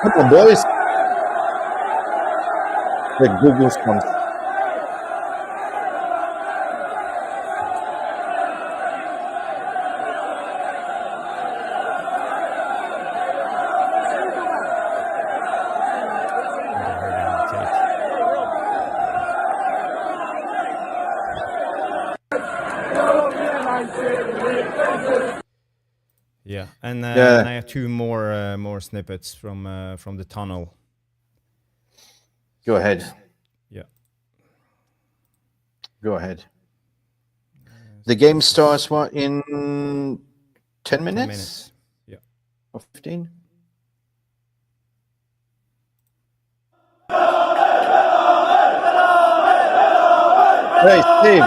Speaker 4: Come on, boys. The Google's comes.
Speaker 6: Yeah, and I have 2 more snippets from the tunnel.
Speaker 4: Go ahead.
Speaker 6: Yeah.
Speaker 4: Go ahead. The game starts what, in 10 minutes?
Speaker 6: 10 minutes. Yeah.
Speaker 4: Or 15? Hey, Steve.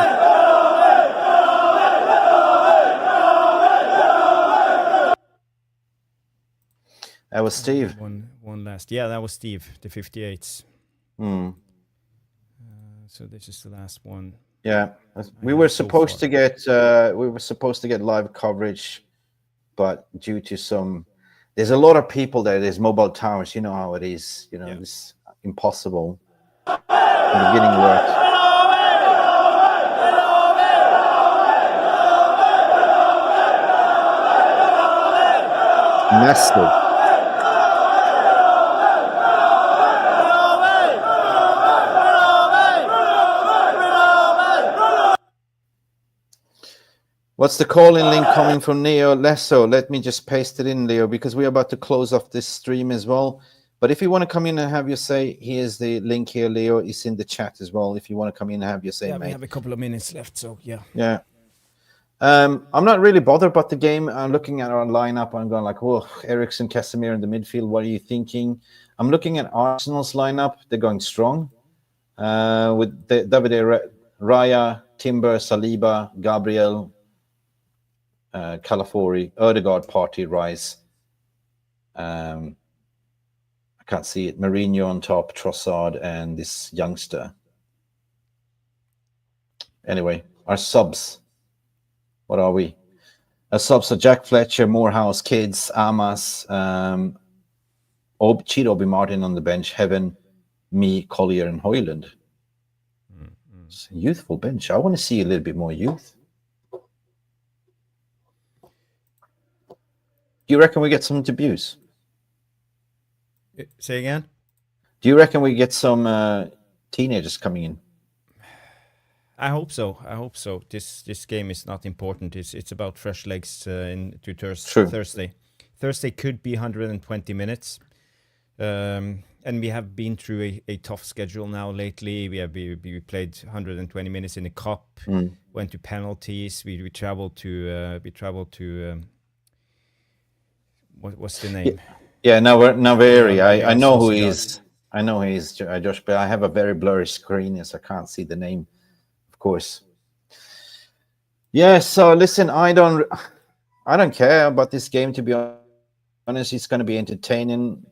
Speaker 4: was Steve.
Speaker 6: One last. Yeah, that was Steve, the 58s. So this is the last one.
Speaker 4: Yeah, we were supposed to get live coverage, but due to there's a lot of people there. There's mobile towers. You know how it is. You know, it's impossible. In the beginning worked. Massive. What's the call-in link coming from Neo Lesso? Let me just paste it in, Leo, because we're about to close off this stream as well. But if you want to come in and have your say, here's the link here, Leo. It's in the chat as well. If you want to come in and have your say, mate.
Speaker 6: We have a couple of minutes left, so yeah.
Speaker 4: Yeah. I'm not really bothered about the game. I'm looking at our lineup. I'm going like, oh, Eriksen, Casemiro in the midfield. What are you thinking? I'm looking at Arsenal's lineup. They're going strong. With Davide Raya, Timber, Saliba, Gabriel, Calafiori, Ødegaard, Partey, Rice. I can't see it. Mourinho on top, Trossard, and this youngster. Anyway, our subs. What are we? Our subs are Jack Fletcher, Morehouse, Kids, Amas, Cheat Obi Martin on the bench, Heaven, me, Collier, and Hoyland. It's a youthful bench. I want to see a little bit more youth. Do you reckon we get some debuts?
Speaker 6: Say again?
Speaker 4: Do you reckon we get some teenagers coming in?
Speaker 6: I hope so. I hope so. This game is not important. It's about fresh legs into Thursday. Thursday could be 120 minutes. And we have been through a tough schedule now lately. We played 120 minutes in the cup, went to penalties. We traveled to what's the name?
Speaker 4: Yeah, Naveri. I know who he is. I know he is, Josh, but I have a very blurry screen, so I can't see the name, of course. Yeah, so listen, I don't care about this game, to be honest. It's going to be entertaining.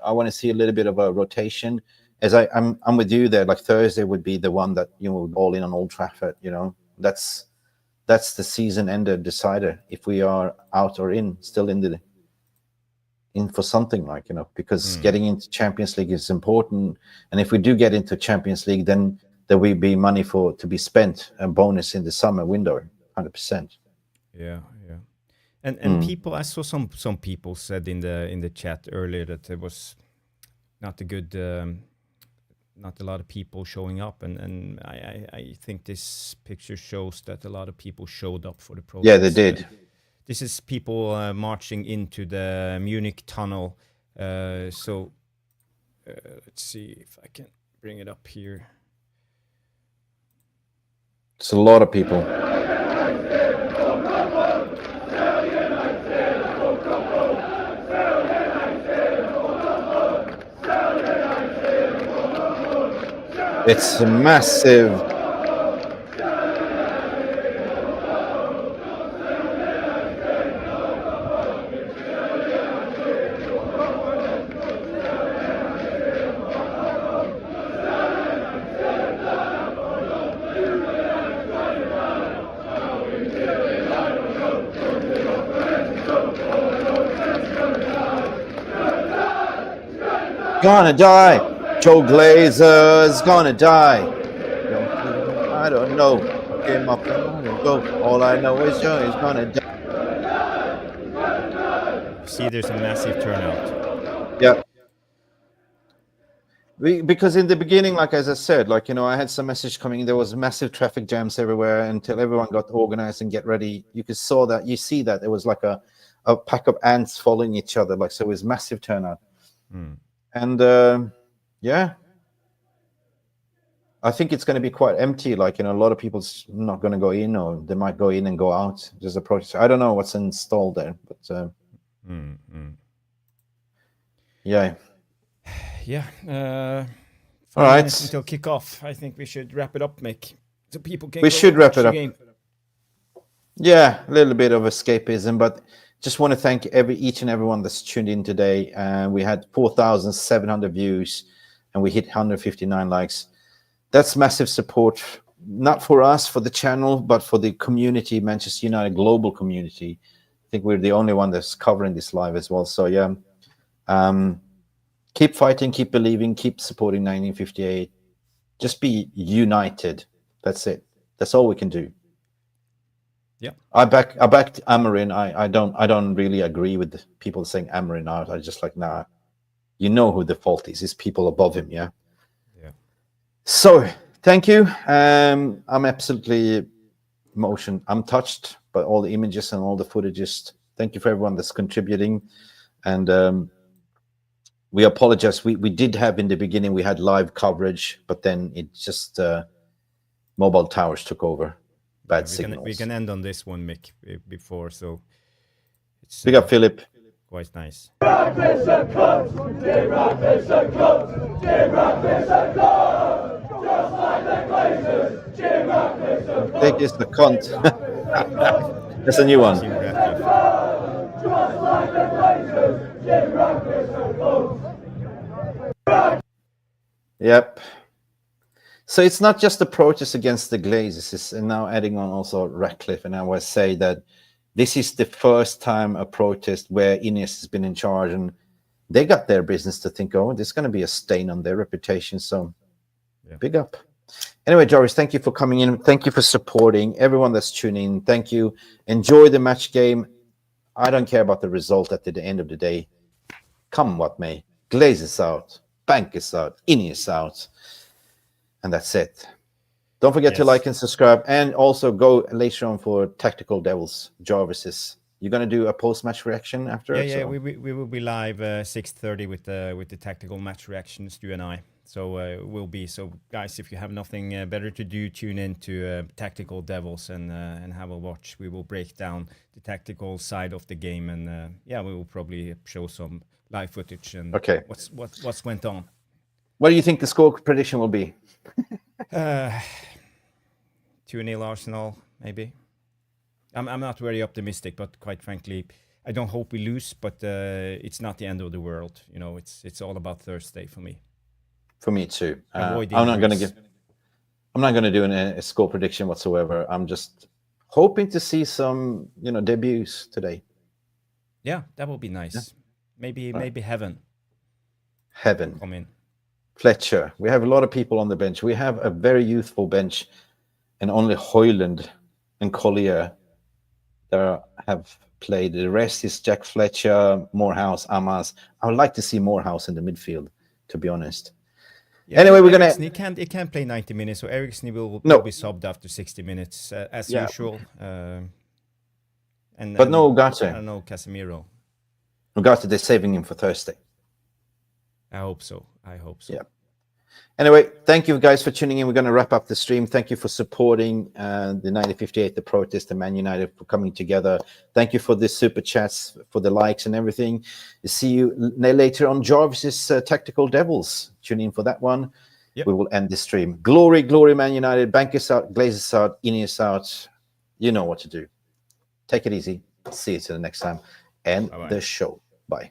Speaker 4: I want to see a little bit of a rotation. As I'm with you there. Like Thursday would be the one that all in on Old Trafford. That's the season ender decider if we are out or in, still in for something, because getting into Champions League is important. And if we do get into Champions League, then there will be money to be spent, a bonus in the summer window, 100%.
Speaker 6: Yeah. And people, I saw some people said in the chat earlier that there was not a lot of people showing up, and I think this picture shows that a lot of people showed up for the protest.
Speaker 4: Yeah, they did.
Speaker 6: This is people marching into the Munich tunnel. So let's see if I can bring it up here.
Speaker 4: It's a lot of people. It's a massive. Gonna die. Joe Glazer's gonna die. I don't know. Game up. Go. All I know is Joe is gonna die.
Speaker 6: See, there's a massive turnout.
Speaker 4: Yeah. Because in the beginning, as I said, I had some message coming. There was massive traffic jams everywhere until everyone got organized and get ready. You see that it was like a pack of ants following each other. So it was massive turnout. And yeah, I think it's going to be quite empty. A lot of people's not going to go in, or they might go in and go out. There's a protest. I don't know what's installed there, but yeah.
Speaker 6: All
Speaker 4: right.
Speaker 6: Until kickoff, I think we should wrap it up, Mick. So people can.
Speaker 4: We should wrap it up.
Speaker 6: Game.
Speaker 4: Yeah, a little bit of escapism, but just want to thank each and everyone that's tuned in today. We had 4,700 views and we hit 159 likes. That's massive support, not for us, for the channel, but for the community, Manchester United global community. I think we're the only one that's covering this live as well. So yeah, keep fighting, keep believing, keep supporting 1958. Just be united. That's it. That's all we can do.
Speaker 6: Yeah,
Speaker 4: I backed Amarin. I don't really agree with the people saying Amarin out. I just like, nah, you know who the fault is. It's people above him. Yeah.
Speaker 6: yeah.
Speaker 4: So thank you. I'm absolutely I'm touched by all the images and all the footages. Thank you for everyone that's contributing. And we apologize. We did have in the beginning, we had live coverage, but then it just mobile towers took over. Bad signals.
Speaker 6: We can end on this one, Mick, before, so it's
Speaker 4: big up, Philip.
Speaker 6: Quite nice.
Speaker 4: Take is the cunt. That's a new one. Yep. So it's not just the protest against the Glazers, it's now adding on also Ratcliffe. And I would say that this is the first time a protest where Ines has been in charge and they got their business to think, oh, there's going to be a stain on their reputation. So yeah. Big up. Anyway, Joris, thank you for coming in. Thank you for supporting everyone that's tuning in. Thank you. Enjoy the match game. I don't care about the result at the end of the day. Come what may. Glazers out. Bank is out. Ines out. And that's it. Don't forget to like and subscribe. And also go later on for Tactical Devils. Jarvis's. You're going to do a post-match reaction after?
Speaker 6: Yeah, yeah. We will be live 6:30 with the tactical match reactions, you and I. So we'll be. So guys, if you have nothing better to do, tune in to Tactical Devils and have a watch. We will break down the tactical side of the game, and yeah, we will probably show some live footage and what's went on.
Speaker 4: What do you think the score prediction will be?
Speaker 6: 2-0 Arsenal, maybe. I'm not very optimistic, but quite frankly, I don't hope we lose. But it's not the end of the world. You know, it's all about Thursday for me.
Speaker 4: For me too. I'm not going to do a score prediction whatsoever. I'm just hoping to see some, debuts today.
Speaker 6: Yeah, that would be nice. Yeah. Maybe Heaven. Come in.
Speaker 4: Fletcher. We have a lot of people on the bench. We have a very youthful bench, and only Hoyland and Collier that have played. The rest is Jack Fletcher, Morehouse, Amas. I would like to see Morehouse in the midfield, to be honest.
Speaker 6: Yeah,
Speaker 4: anyway, we're gonna.
Speaker 6: He can't play 90 minutes, so Eriksen will be subbed after 60 minutes as usual.
Speaker 4: But no Ugarte.
Speaker 6: I don't know Casemiro.
Speaker 4: Ugarte, they're saving him for Thursday.
Speaker 6: I hope so.
Speaker 4: Yeah. Anyway, thank you guys for tuning in. We're going to wrap up the stream. Thank you for supporting the 1958, the protest, the Man United for coming together. Thank you for the super chats, for the likes and everything. See you later on Jarvis's Tactical Devils. Tune in for that one. Yep. We will end the stream. Glory, glory, Man United. Bankers out, Glazers out, Ines out. You know what to do. Take it easy. See you till the next time. And the show. Bye.